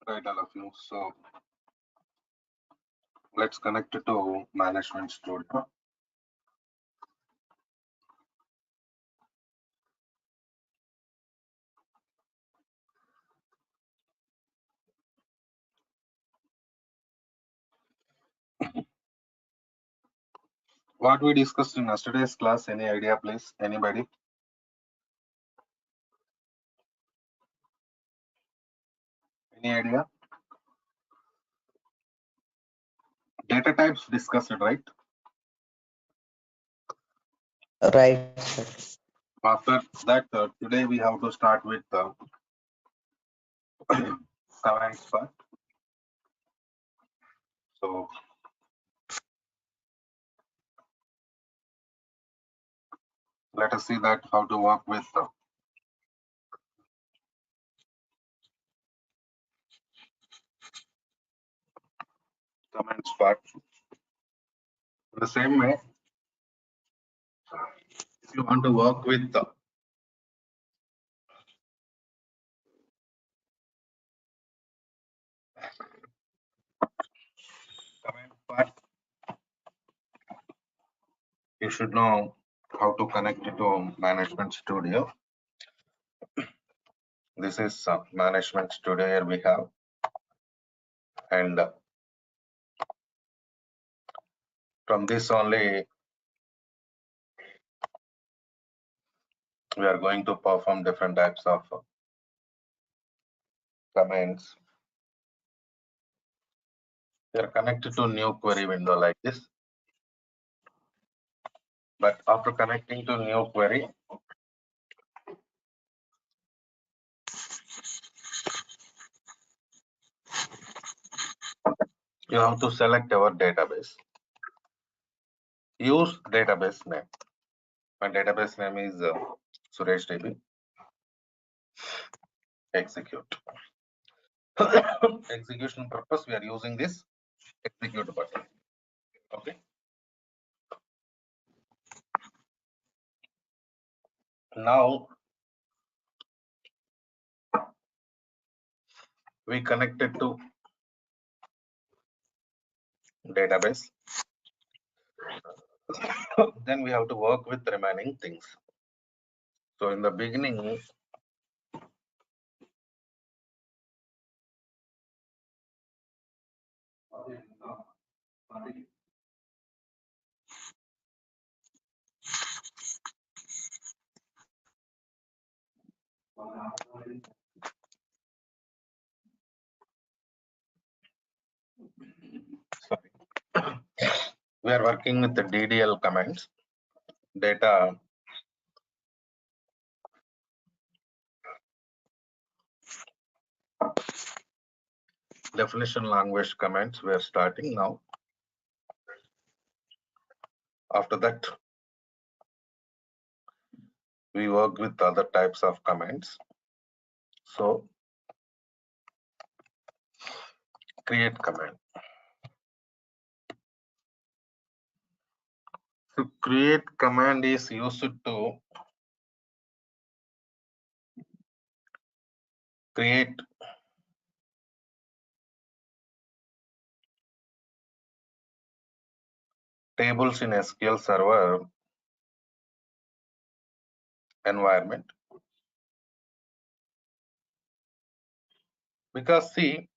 A: Right, all of you. So let's connect it to Management Studio. What we discussed in yesterday's class, any idea, please? Anybody? Any idea? Data types discussed, right?
D: Right, sir.
A: After that, today we have to start with commands part. So let us see that how to work with commands part. In the same way, if you want to work with command part, you should know how to connect it to Management Studio. This is Management Studio. Here we have, and from this only we are going to perform different types of commands. We are connected to new query window like this. But after connecting to new query, you have to select our database. Use database name. My database name is Suresh DB. Execute. Execution purpose, we are using this execute button. Okay. Now we connected to database. Then we have to work with remaining things. So in the beginning, sorry, we are working with the DDL commands, data definition language commands. We are starting now. After that, we work with other types of commands. So create command. So create command is used to create tables in SQL Server environment. Because see,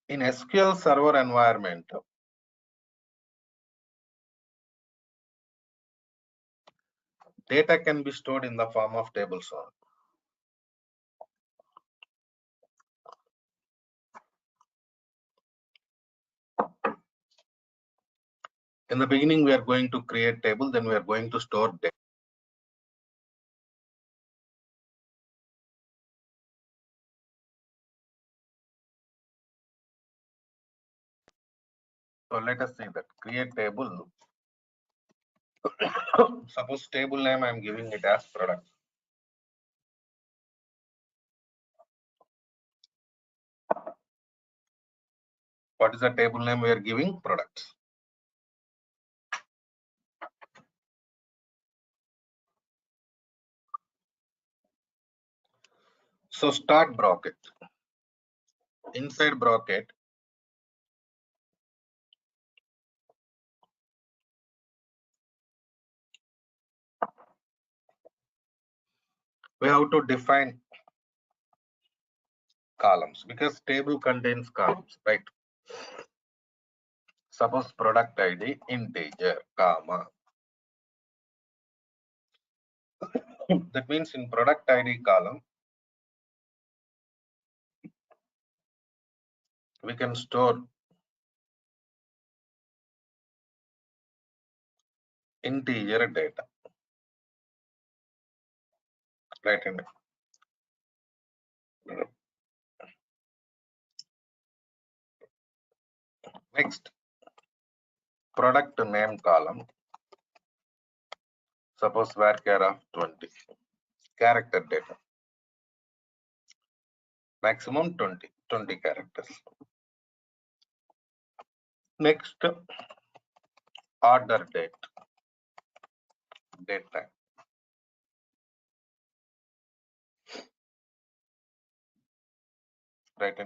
A: in SQL Server environment, data can be stored in the form of tables only. In the beginning, we are going to create table, then we are going to store data. So let us see that create table. Suppose table name I am giving it as product. What is the table name we are giving? Products. So start bracket. Inside bracket, we have to define columns because table contains columns, right? Suppose product ID integer, comma. That means in product ID column, we can store integer data, right? Next, product name column. Suppose varchar of 20, character data. Maximum 20 characters. Next, order date time. Right?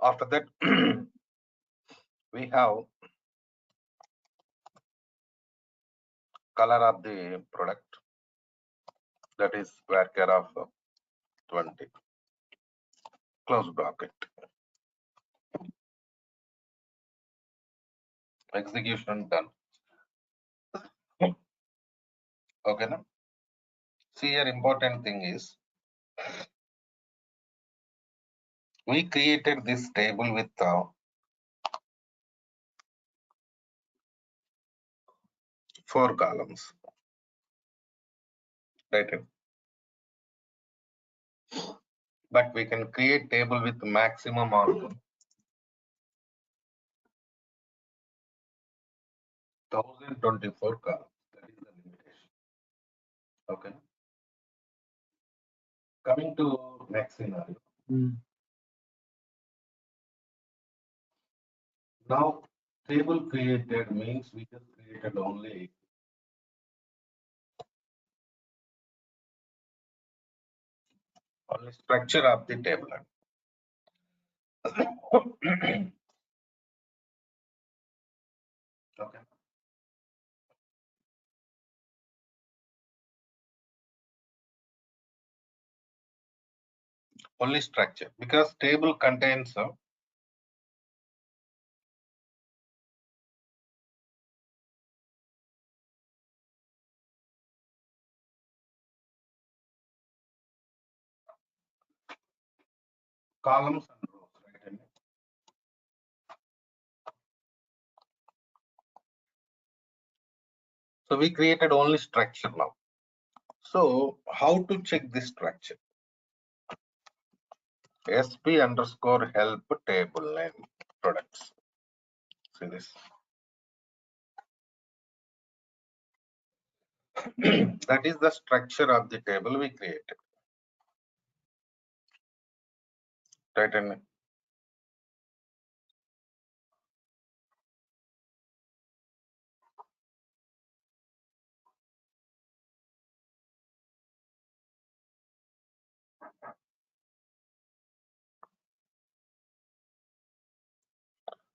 A: After that, we have color of the product, that is varchar of 20, close bracket. Execution done. Okay, now see here, important thing is we created this table with 4 columns, right? But we can create table with maximum of 1024 columns. That is the limitation. Okay. Coming to next scenario. Now, table created means we just created only structure of the table. Okay. Only structure, because table contains columns and rows, right? So we created only structure now. So how to check this structure? SP underscore help table name products. See this. That is the structure of the table we created. Right? And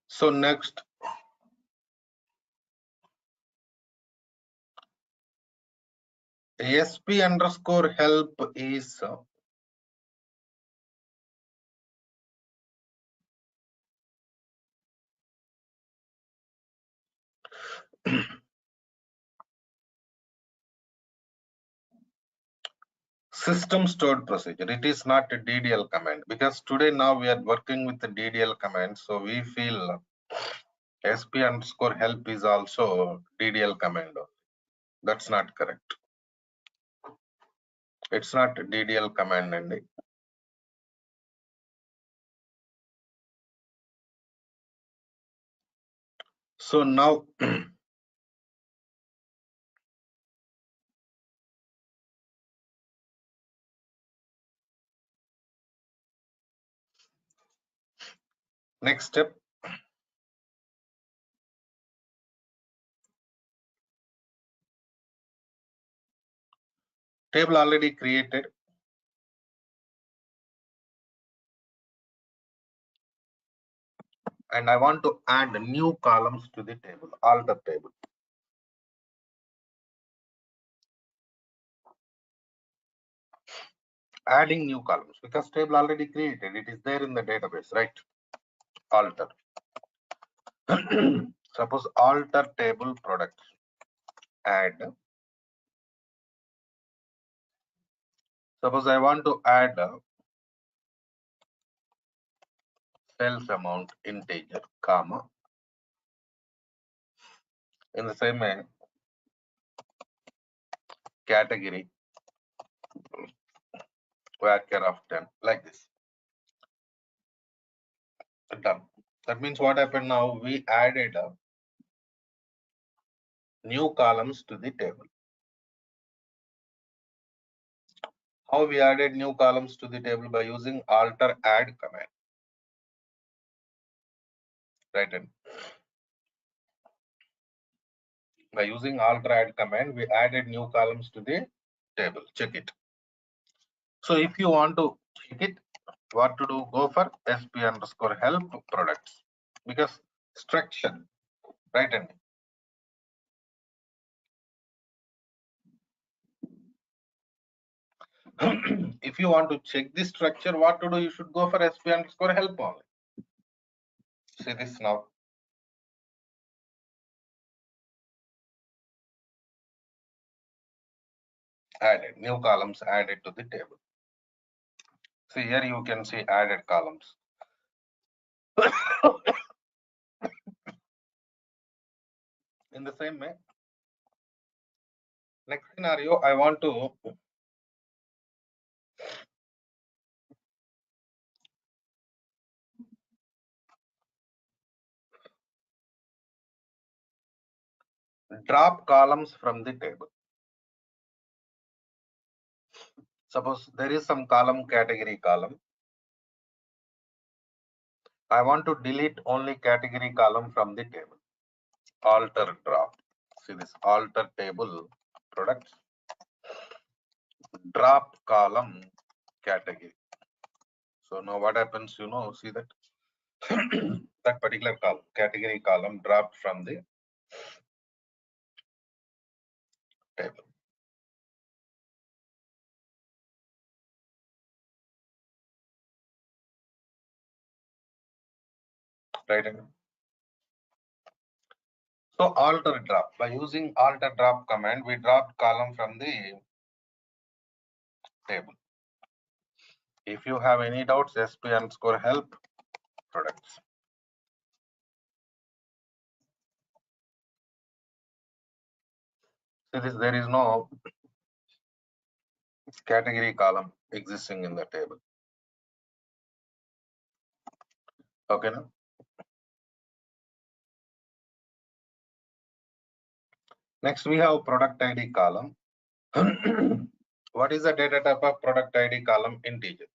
A: so next, SP underscore help is system stored procedure. It is not a DDL command, because today now we are working with the DDL command. So we feel SP underscore help is also DDL command. That's not correct. It's not DDL command. And so now next step, table already created. And I want to add new columns to the table, alter table. Adding new columns, because table already created, it is there in the database, right? Alter. Suppose alter table product, add. Suppose I want to add sales amount integer, comma. In the same way, category varchar of 10, like this. Done. That means what happened now? We added new columns to the table. How we added new columns to the table? By using alter add command. Right. And by using alter add command, we added new columns to the table. Check it. So if you want to check it, What to do? Go for sp underscore help products because structure, right? And if you want to check the structure, what to do? You should go for sp underscore help only. See this now. Added new columns added to the table. See here you can see added columns. In the same way, next scenario, I want to drop columns from the table. Suppose there is some column category column. I want to delete only category column from the table. Alter drop. See this alter table products. Drop column category. So now what happens, see that that particular column, category column dropped from the table. Right? So alter drop. By using alter drop command, we dropped column from the table. If you have any doubts, sp underscore help products. See this, there is no category column existing in the table. Okay, now next we have product ID column. What is the data type of product ID column? Integer.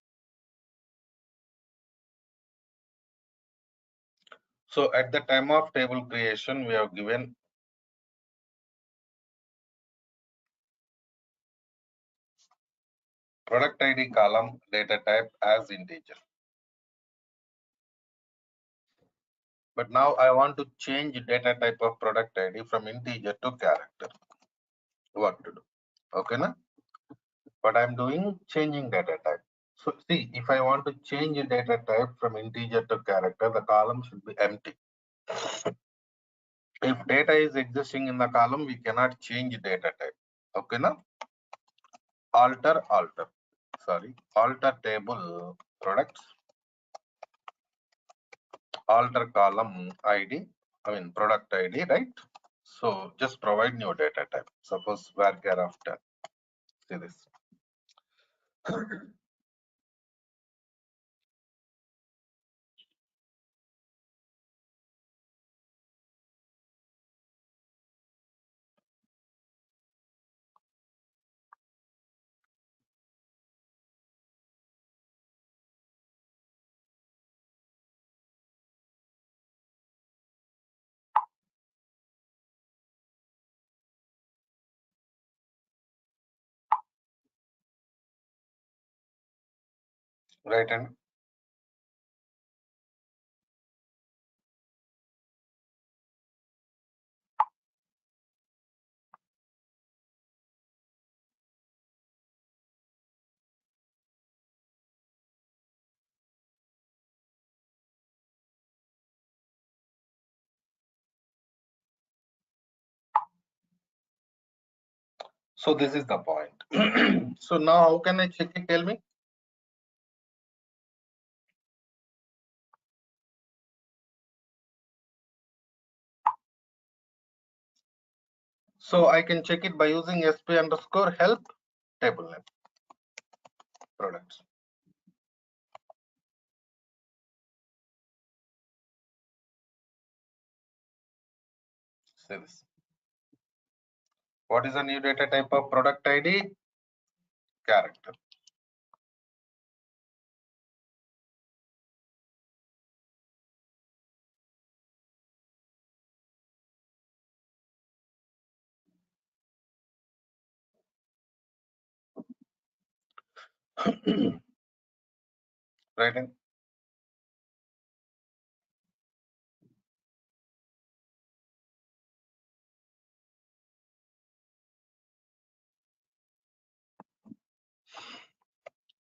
A: So at the time of table creation, we have given product ID column data type as integer. But now I want to change data type of product ID from integer to character. What to do? Okay, na? What I'm doing, changing data type. So see, if I want to change a data type from integer to character, the column should be empty. If data is existing in the column, we cannot change data type. Okay, na? Alter table products, alter column ID, product ID, right? So just provide new data type. Suppose varchar of 10. See this. Right, and so this is the point. So now how can I check it? Tell me. So I can check it by using sp underscore help table name products. See this. What is the new data type of product ID? Character. Right? In?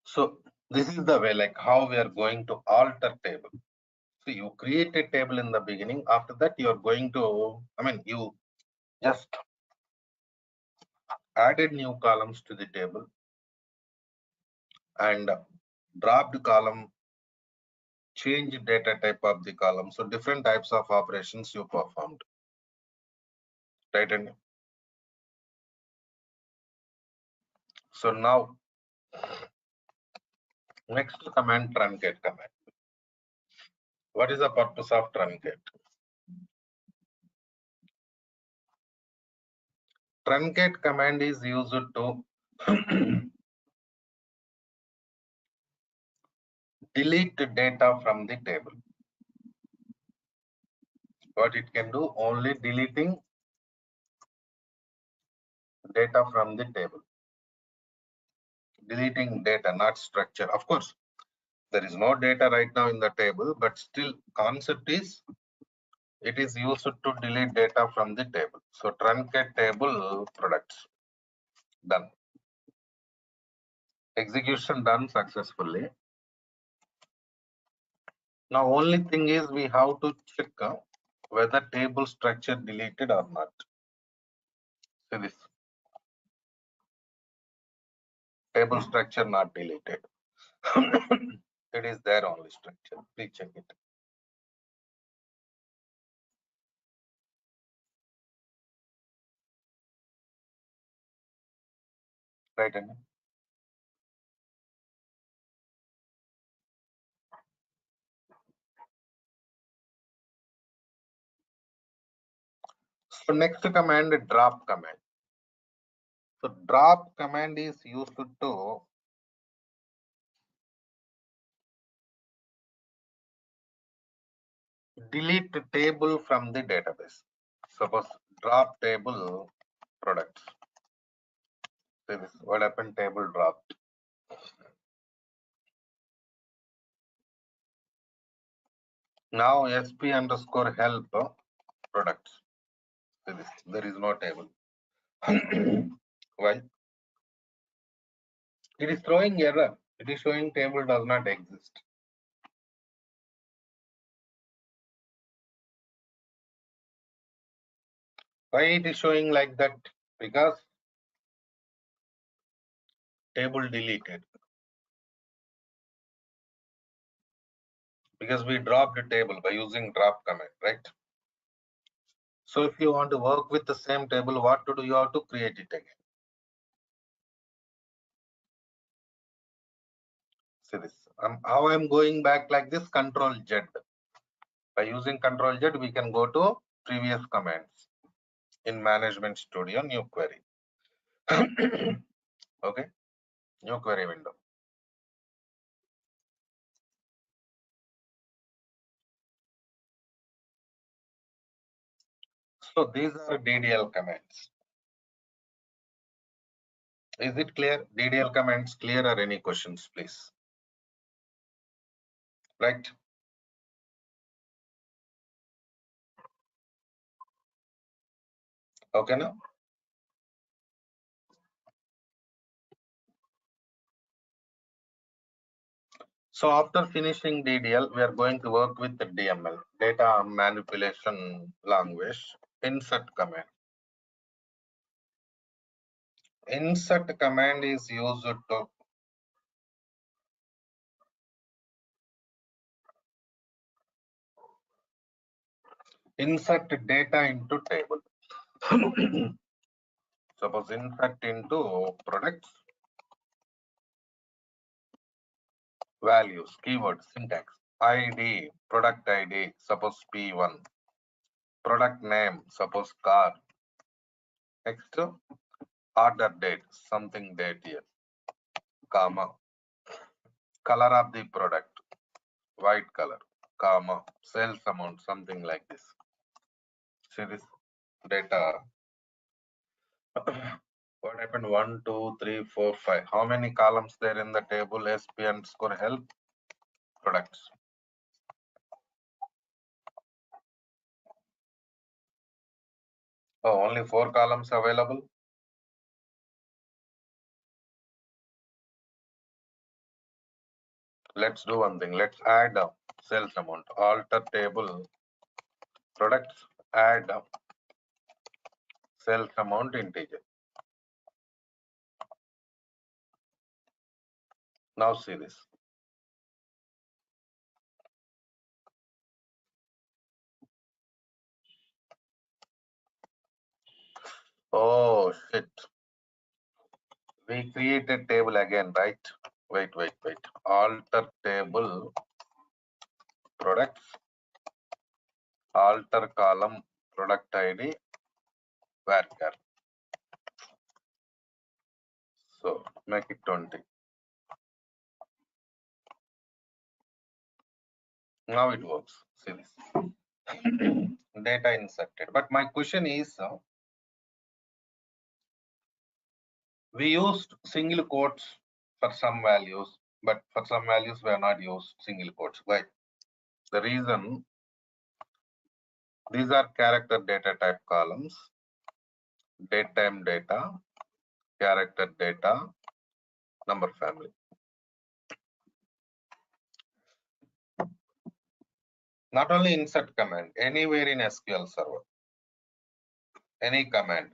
A: So this is the way, like how we are going to alter table. So you create a table in the beginning. After that, you are going to, you just added new columns to the table and dropped column, change data type of the column. So different types of operations you performed. Right? And so now next command, truncate command. What is the purpose of truncate? Truncate command is used to delete data from the table. What it can do, only deleting data from the table. Deleting data, not structure. Of course, there is no data right now in the table, but still concept is it is used to delete data from the table. So truncate table products done. Execution done successfully. Now only thing is we have to check whether table structure deleted or not. So this table structure not deleted. It is there only structure. Please check it. Right, Anil? So next command, drop command. So drop command is used to delete the table from the database. Suppose drop table products. So this what happened, table dropped. Now sp underscore help products. So this, there is no table. Why? It is throwing error. It is showing table does not exist. Why it is showing like that? Because table deleted. Because we dropped the table by using drop command, right? So if you want to work with the same table, what to do? You have to create it again. See this. How I'm going back like this, Control Z. By using Control Z, we can go to previous commands in Management Studio, new query. Okay, new query window. So these are DDL commands. Is it clear? DDL commands clear, or any questions, please? Right. Okay, now. So after finishing DDL, we are going to work with the DML, data manipulation language, insert command. Insert command is used to insert data into table. Suppose insert into products, values, keywords, syntax, ID, product ID, suppose P1, product name, suppose car. Next, order date, something date here, comma, color of the product, white color, comma, sales amount, something like this. See this data. What happened? 1, 2, 3, 4, 5. How many columns there in the table? SP underscore help. products. Oh, only 4 columns available. Let's do one thing. Let's add sales amount. Alter table products. Add sales amount integer. Now see this. Oh shit. We created table again, right? Wait. Alter table products. Alter column product ID varchar. So make it 20. Now it works. See this. Data inserted. But my question is, we used single quotes for some values, but for some values we are not used single quotes. Why? The reason, these are character data type columns, date time data, character data, number family. Not only insert command, anywhere in SQL Server, any command.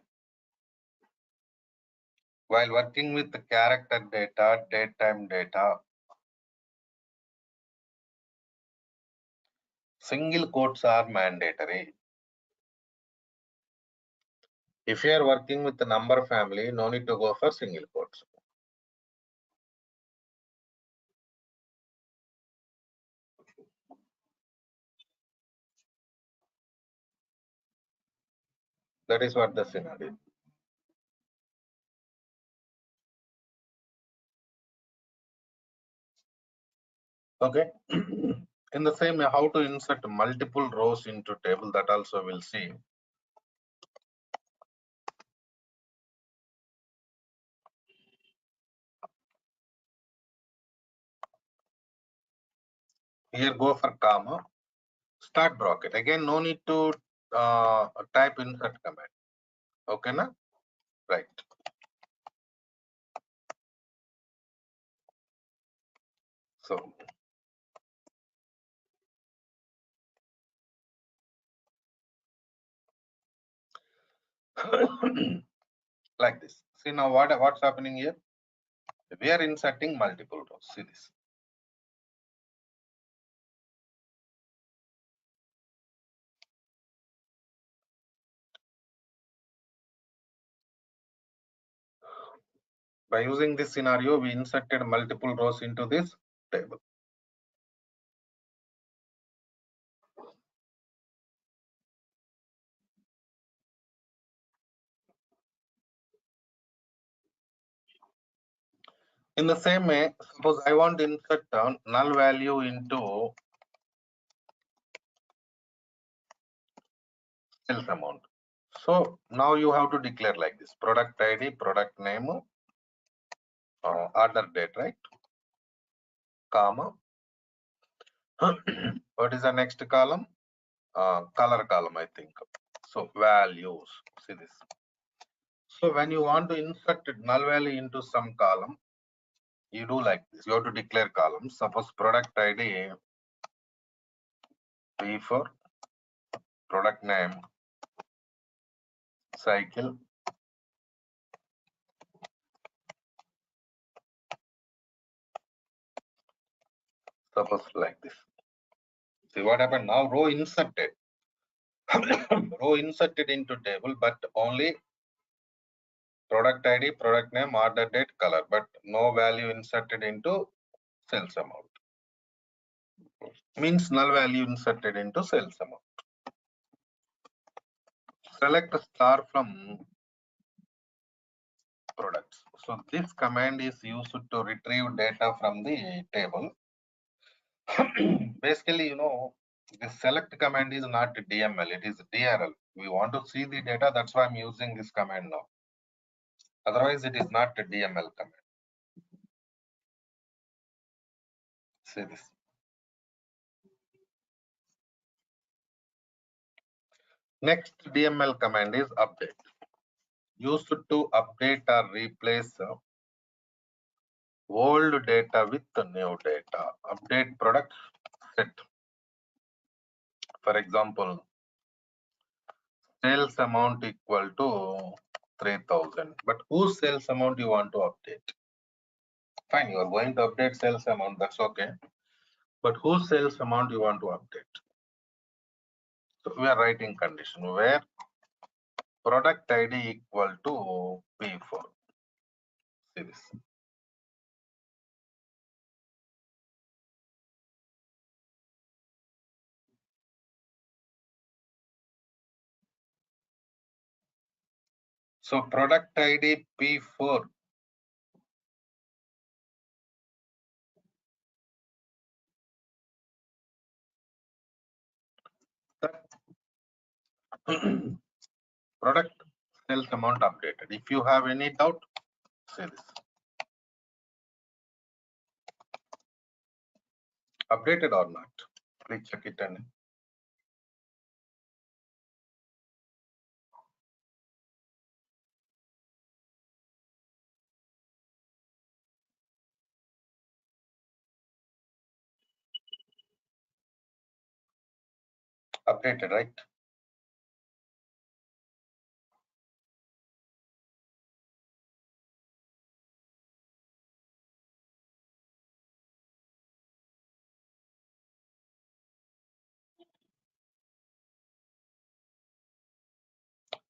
A: While working with the character data, date time data, single quotes are mandatory. If you are working with the number family, no need to go for single quotes. That is what the scenario. Okay. In the same way, how to insert multiple rows into table, that also we'll see. Here go for comma, start bracket. Again, no need to type insert command. Okay, na? Right. So like this. See now what's happening here? We are inserting multiple rows. See this. By using this scenario, we inserted multiple rows into this table. In the same way, suppose I want to insert null value into sales amount. So now you have to declare like this: product ID, product name, order date, right? Comma. What is the next column? Color column, I think. So values. See this. So when you want to insert null value into some column, you do like this. You have to declare columns. Suppose product ID P for product name cycle. Suppose like this. See what happened now? Row inserted. Row inserted into table, but only product ID, product name, order date, color, but no value inserted into sales amount. Means null value inserted into sales amount. Select star from products. So this command is used to retrieve data from the table. Basically, you know, the select command is not DML, it is DRL. We want to see the data, that's why I'm using this command now. Otherwise, it is not a DML command. See this. Next DML command is update. Used to update or replace old data with new data. Update product set. For example, sales amount equal to 3000. But whose sales amount you want to update? Fine, you are going to update sales amount, that's okay. But whose sales amount you want to update? So we are writing condition where product ID equal to P4. See this. So product ID P4 product sales amount updated. If you have any doubt, say this. Updated or not? Please check it and updated, right?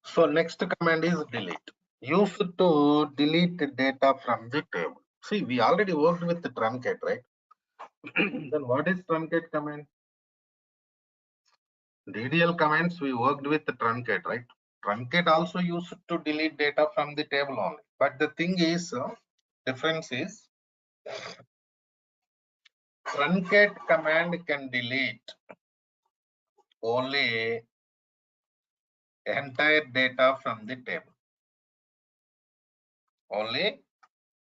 A: So next command is delete. Used to delete the data from the table. See, we already worked with the truncate, right? Then what is truncate command? DDL commands we worked with the truncate, right? Truncate also used to delete data from the table only. But the thing is, difference is truncate command can delete only entire data from the table. Only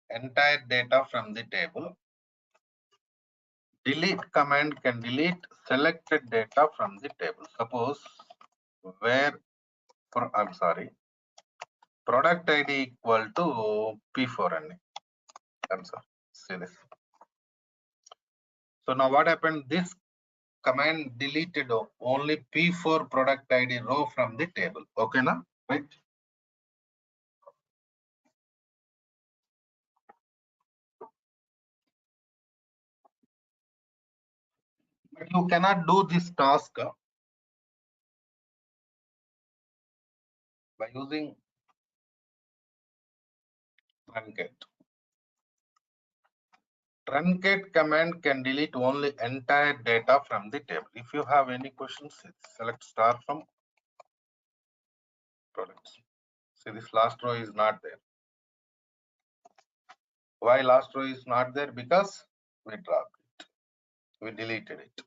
A: entire data from the table. Delete command can delete selected data from the table. Suppose where, I'm sorry, product ID equal to P4 and I'm sorry, see this. So now what happened? This command deleted only P4 product ID row from the table. Okay, now, right? But you cannot do this task by using truncate. Truncate command can delete only entire data from the table. If you have any questions, select star from products. See, this last row is not there. Why last row is not there? Because we dropped it. We deleted it.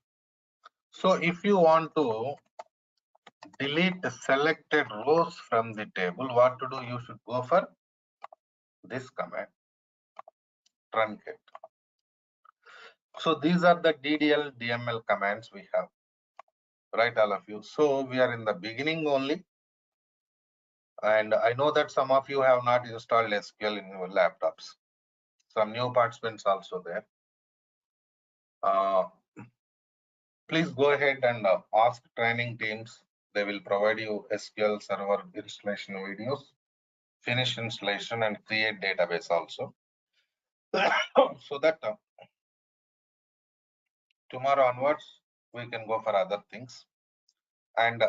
A: So if you want to delete the selected rows from the table, what to do? You should go for this command, truncate. So these are the DDL, DML commands we have, right, all of you. So we are in the beginning only. And I know that some of you have not installed SQL in your laptops. Some new participants also there. Please go ahead and ask training teams. They will provide you SQL Server installation videos, finish installation and create database also. So that tomorrow onwards, we can go for other things. And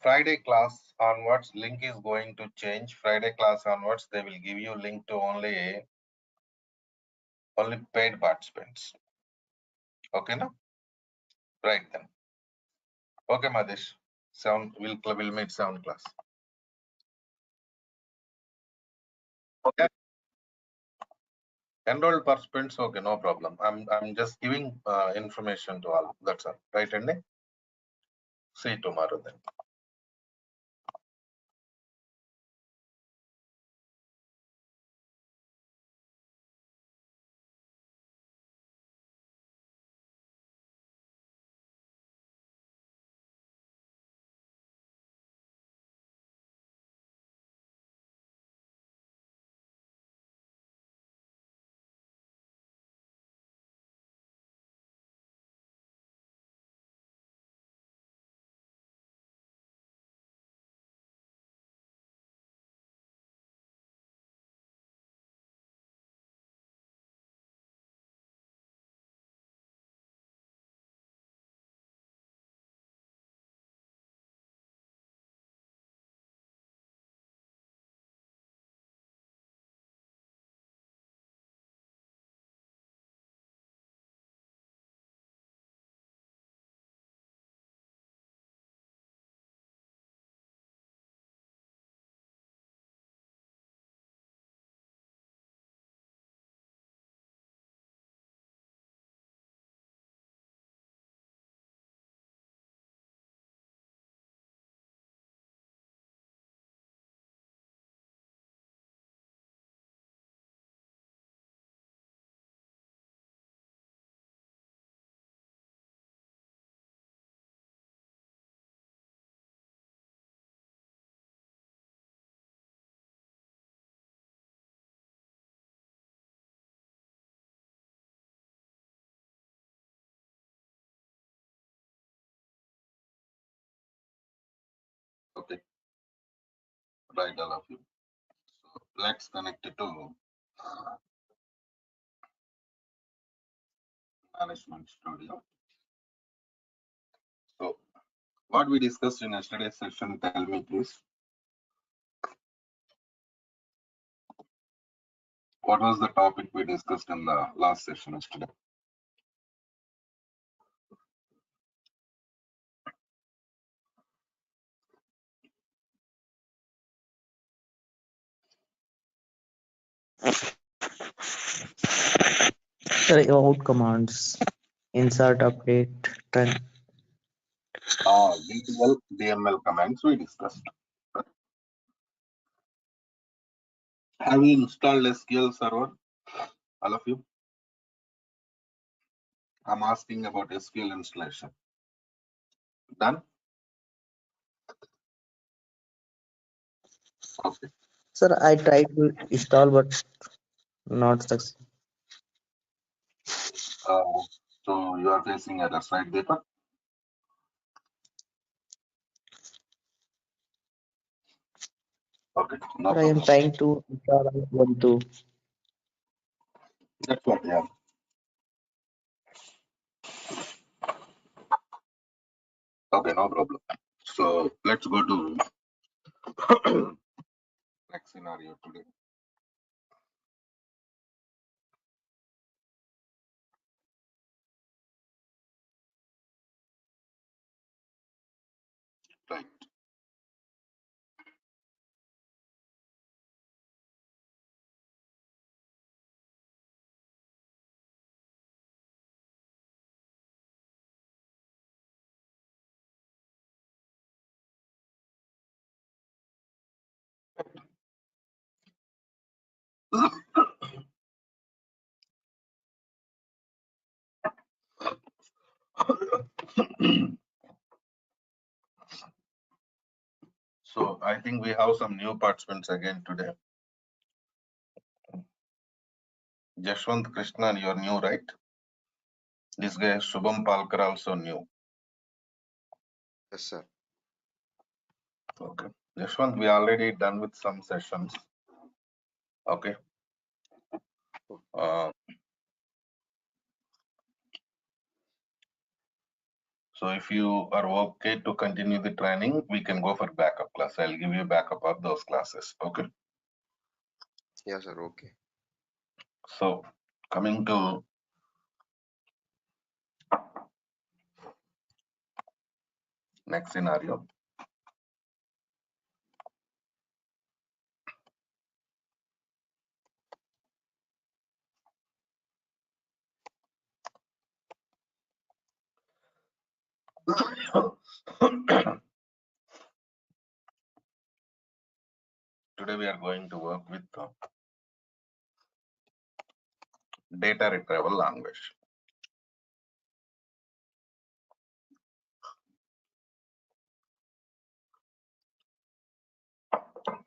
A: Friday class onwards, link is going to change. Friday class onwards, they will give you link to only paid participants. Okay, now? Right then. Okay, Madesh. We'll meet 7 class. Okay. Enrolled participants, okay, no problem. I'm just giving information to all. That's all. Right, Andy? See you tomorrow then. Right, all of you. So let's connect it to Management Studio. So what we discussed in yesterday's session, tell me please. What was the topic we discussed in the last session yesterday?
D: Sir, out commands, insert, update, run.
A: DTL, DML commands we discussed. Have you installed SQL Server? All of you? I'm asking about SQL installation. Done? Okay.
D: Sir, I tried to install but not success.
A: So you are facing errors, right, Deepak? Okay, no
D: Sir, I am
A: problem.
D: trying to install Ubuntu.
A: That's what, yeah. Okay, no problem. So let's go to next scenario today. Right. So I think we have some new participants again today. Jashwant Krishnan, you're new, right? This guy Shubham Palkar also new.
E: Yes, sir.
A: Okay. Jashwant, we already done with some sessions. Okay. So if you are okay to continue the training, we can go for backup class. I'll give you backup of those classes. Okay.
E: Yes, sir. Okay.
A: So coming to next scenario. Today we are going to work with data retrieval language.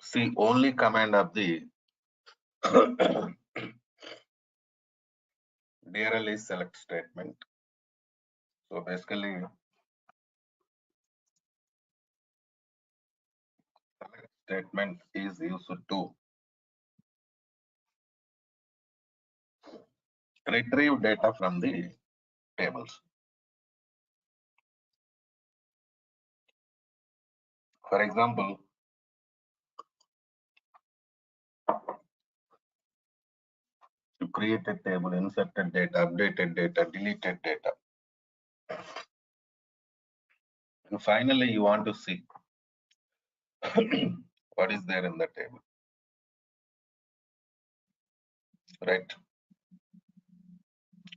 A: See, only command of the DRL is select statement. So basically, select statement is used to retrieve data from the tables. For example, you create a table, inserted data, updated data, deleted data. And finally, you want to see what is there in the table, right?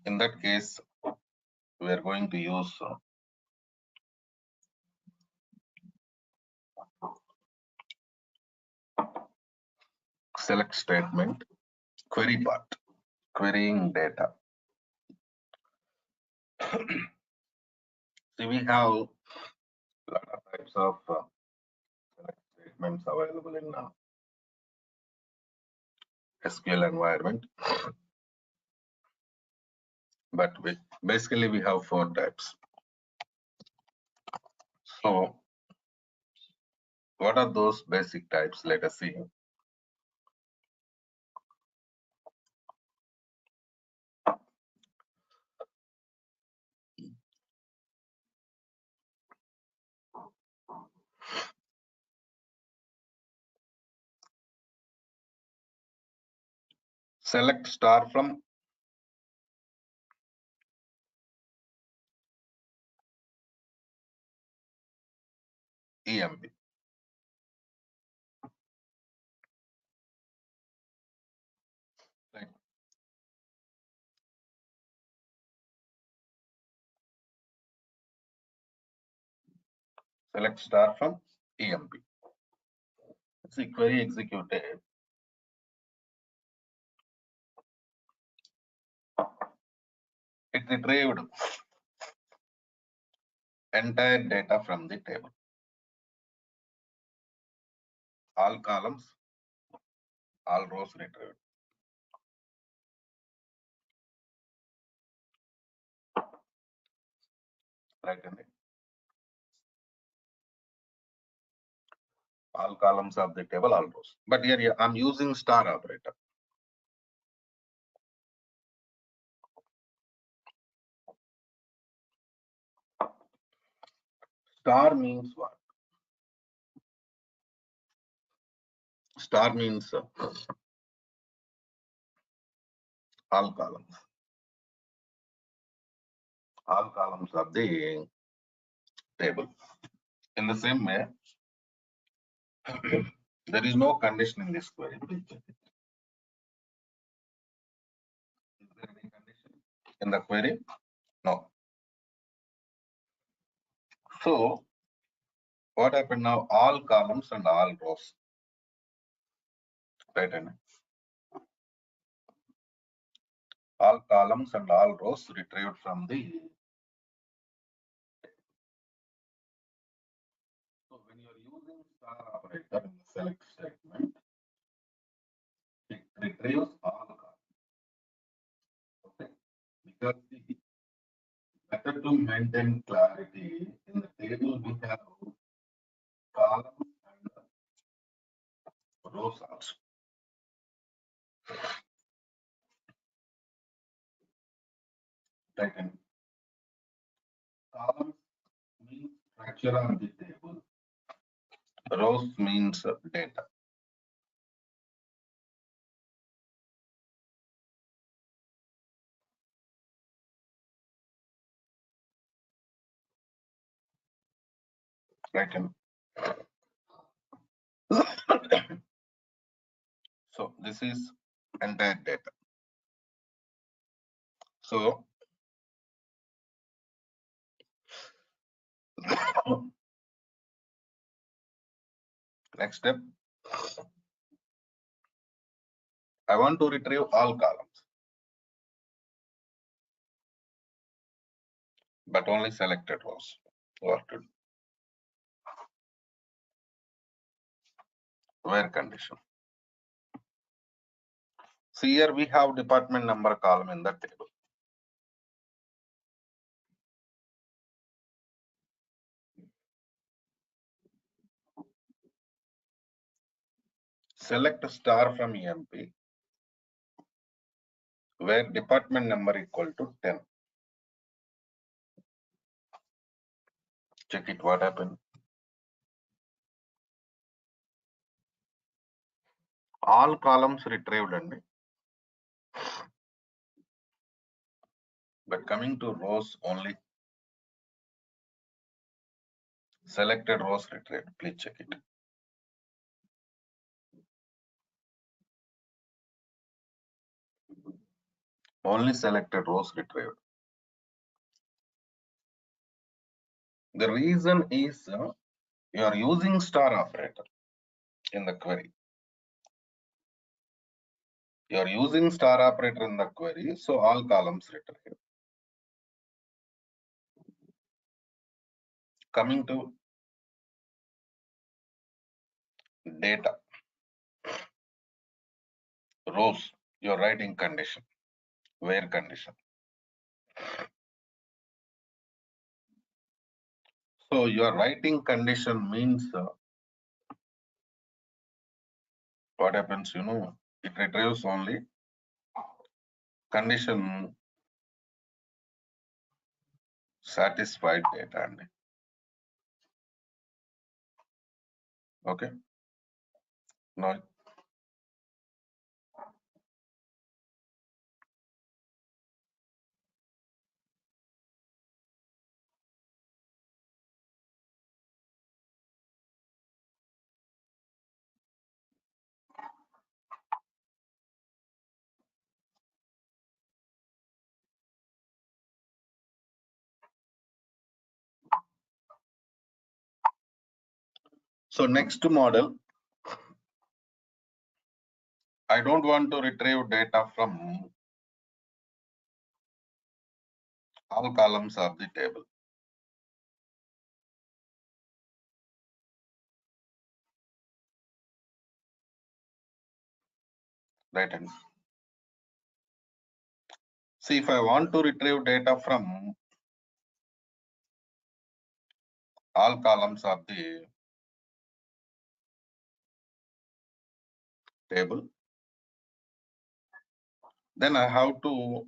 A: In that case, we are going to use select statement, query part, querying data. See, we have a lot of types of select statements available in SQL environment, but basically we have 4 types. So What are those basic types? Let us see. Select star from EMP. Right. Select star from EMP. See, query executed. It retrieved entire data from the table. All columns, all rows retrieved. Right. All columns of the table, all rows. But here I'm using star operator. Star means what? Star means all columns. All columns of the table. In the same way, there is no condition in this query. Please check it. Is there any condition in the query? No. So what happened now? All columns and all rows. Right. All columns and all rows retrieved from the. So when you are using star operator in the select statement, it retrieves all columns. Okay. Because better to maintain clarity in the table, we have columns and rows also. Right. Columns means structure of the table. Rows means data. Right. So this is entire data. So next step, I want to retrieve all columns, but only selected rows. What to do? Where condition? See, here we have department number column in the table. Select star from EMP where department number equal to 10. Check it, what happened. All columns retrieved, but coming to rows only selected rows retrieved. Please check it. Only selected rows retrieved. The reason is you are using star operator in the query. You are using star operator in the query, so all columns retrieved. Coming to data, rows, you are writing condition, where condition. So your writing condition means what happens, it retrieves only condition satisfied data. Okay. Now, so next model, I don't want to retrieve data from all columns of the table. Right. And see, if I want to retrieve data from all columns of the table, then I have to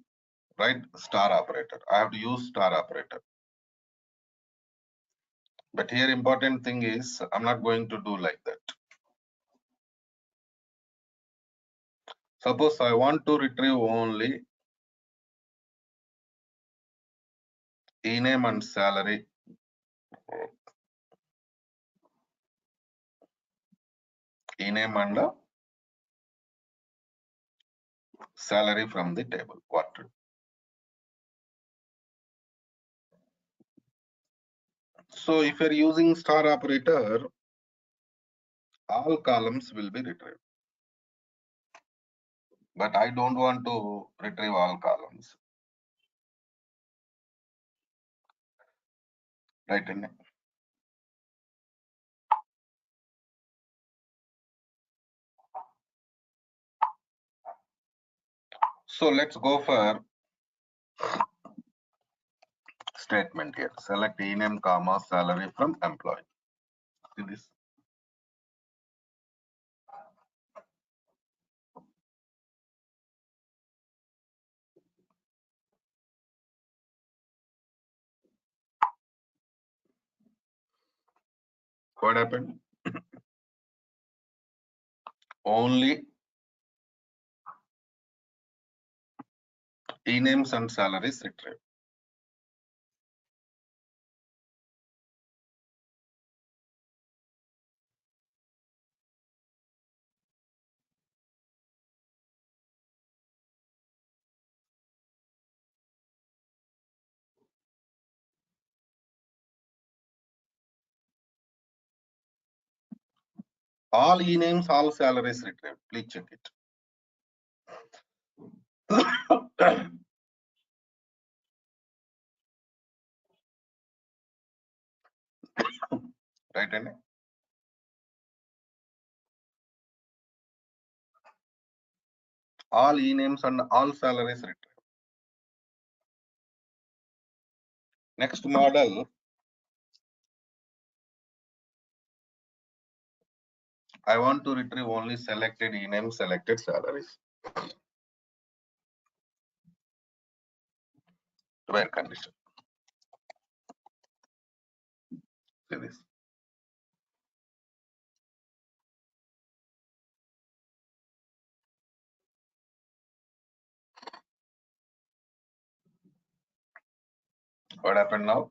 A: write star operator. I have to use star operator. But here important thing is I'm not going to do like that. Suppose I want to retrieve only e-name and salary. E-name and salary from the table. What to do? So if you're using star operator, all columns will be retrieved. But I don't want to retrieve all columns. Right. So let's go for statement here. Select e-name, comma, salary from employee. See this? What happened? Only e-names and salaries retrieved. All e-names, all salaries retrieved. Please check it. Right, and all e-names and all salaries retrieved. Next model, I want to retrieve only selected e-names, selected salaries. Where condition? See this. What happened now?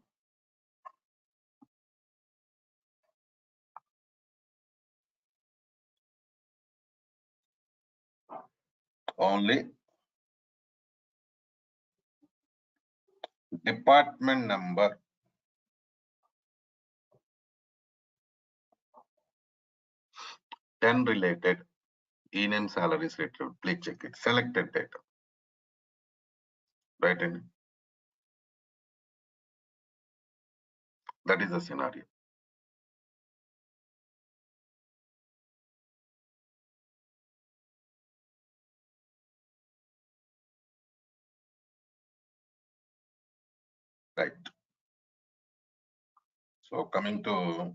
A: Only department number, ten related e-name salaries retrieved. Please check it. Selected data. Right, and that is the scenario. Right. So coming to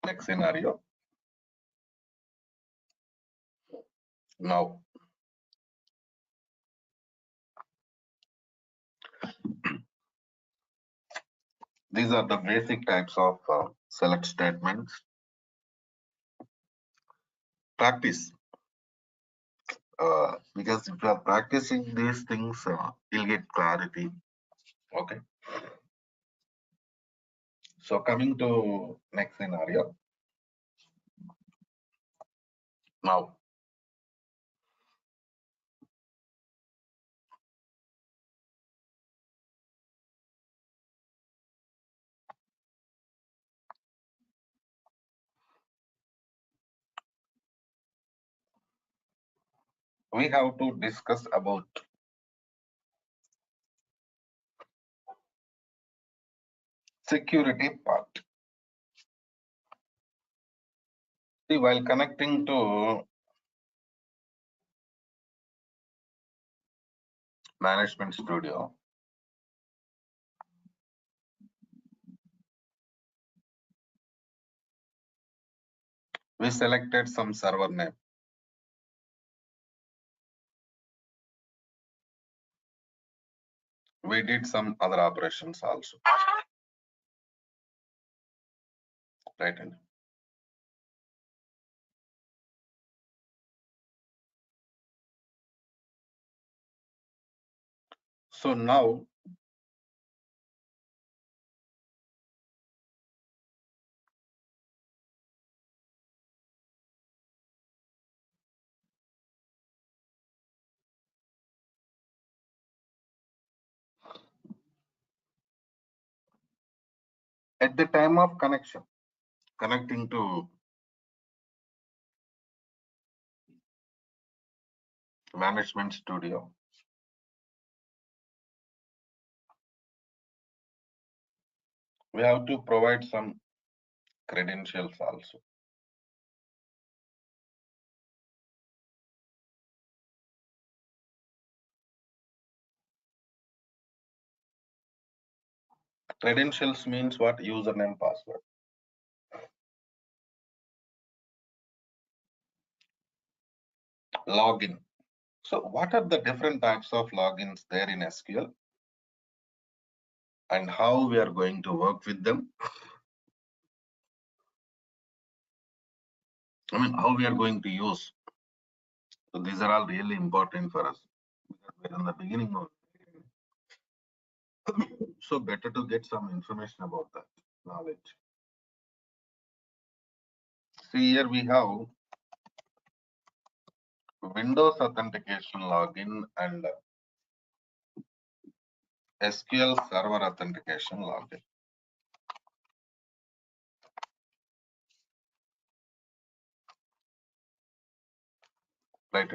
A: next scenario. Now, these are the basic types of select statements. Practice, because if you are practicing these things, you'll get clarity. Okay. So coming to next scenario. Now, we have to discuss about security part. See, while connecting to Management Studio, we selected some server name. We did some other operations also, right? So now, at the time of connecting to Management Studio, we have to provide some credentials also. Credentials means what? Username, password. Login. So what are the different types of logins there in SQL and how we are going to work with them? I mean, how we are going to use. So these are all really important for us because we're in the beginning of so better to get some information about that knowledge. See, here we have Windows authentication login and SQL Server authentication login. Right.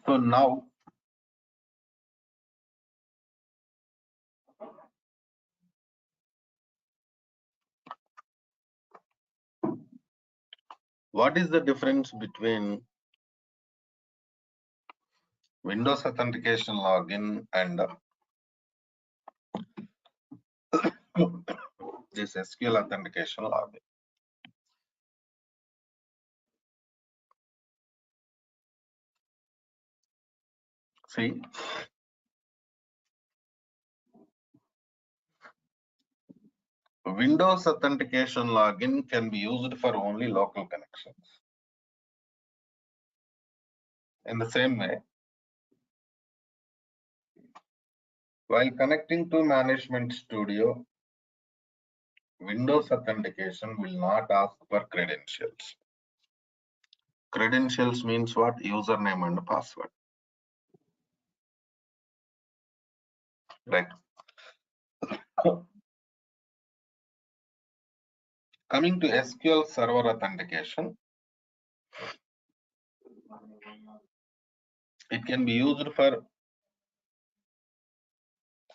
A: So now, what is the difference between Windows authentication login and this SQL authentication login? See, Windows authentication login can be used for only local connections. In the same way, while connecting to Management Studio, Windows authentication will not ask for credentials. Credentials means what? Username and password. Right. Coming to SQL Server authentication, it can be used for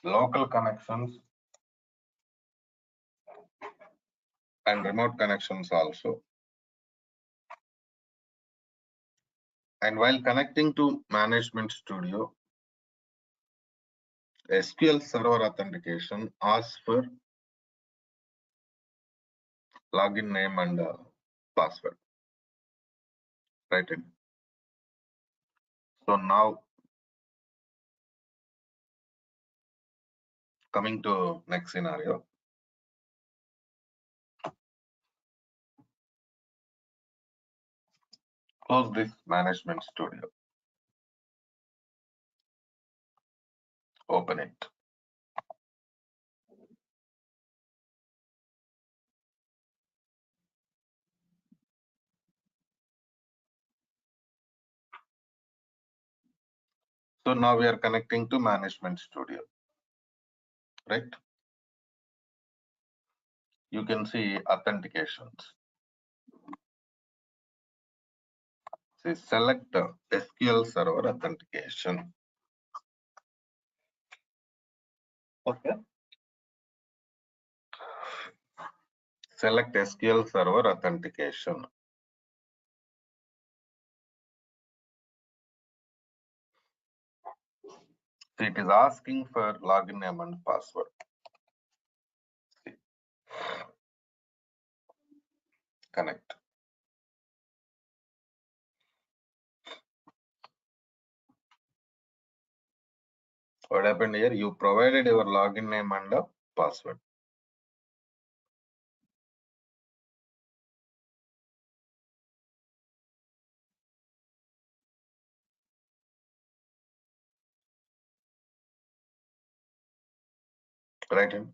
A: local connections and remote connections also. And while connecting to Management Studio, SQL Server authentication asks for login name and password. Right. So now coming to next scenario. Close this Management Studio. Open it. So now we are connecting to Management Studio, right? You can see authentications. See, select SQL Server authentication. Okay. Select SQL Server authentication. See, it is asking for login name and password. See. Connect. What happened here? You provided your login name and password. Right in.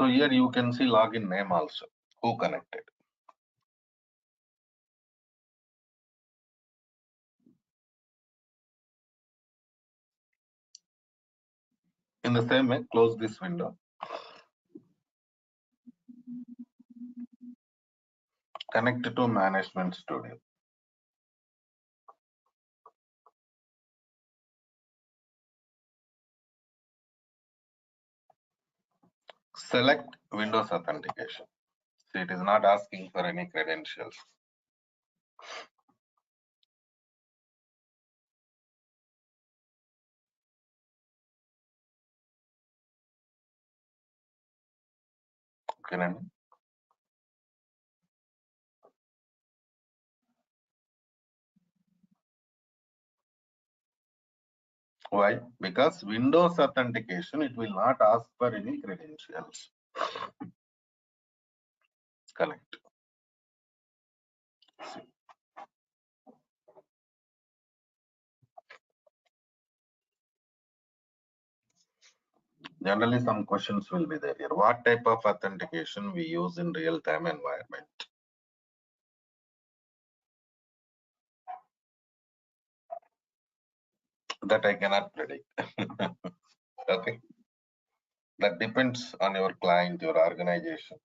A: So here you can see login name also. Who connected? In the same way, close this window. Connect to Management Studio. Select Windows Authentication. See, it is not asking for any credentials. Okay, Nandi? Why? Because Windows authentication, it will not ask for any credentials. Connect. Generally, some questions will be there here. What type of authentication we use in real-time environment? That I cannot predict. Okay. That depends on your client, your organization.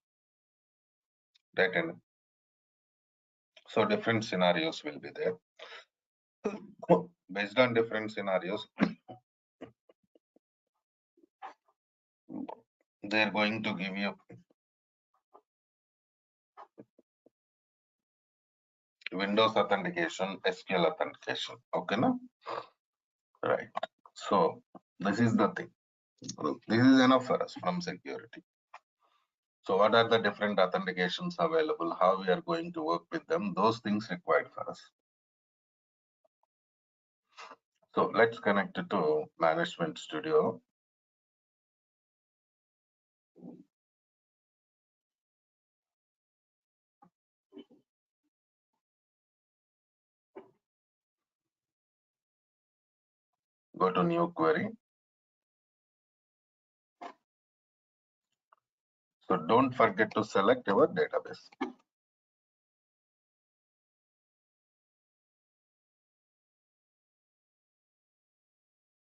A: Right. And so different scenarios will be there. Based on different scenarios, they're going to give you Windows authentication, SQL authentication. Okay, no? Right. So this is the thing. This is enough for us from security. So what are the different authentications available? How we are going to work with them? Those things required for us. So let's connect it to Management Studio. Go to new query. So don't forget to select your database.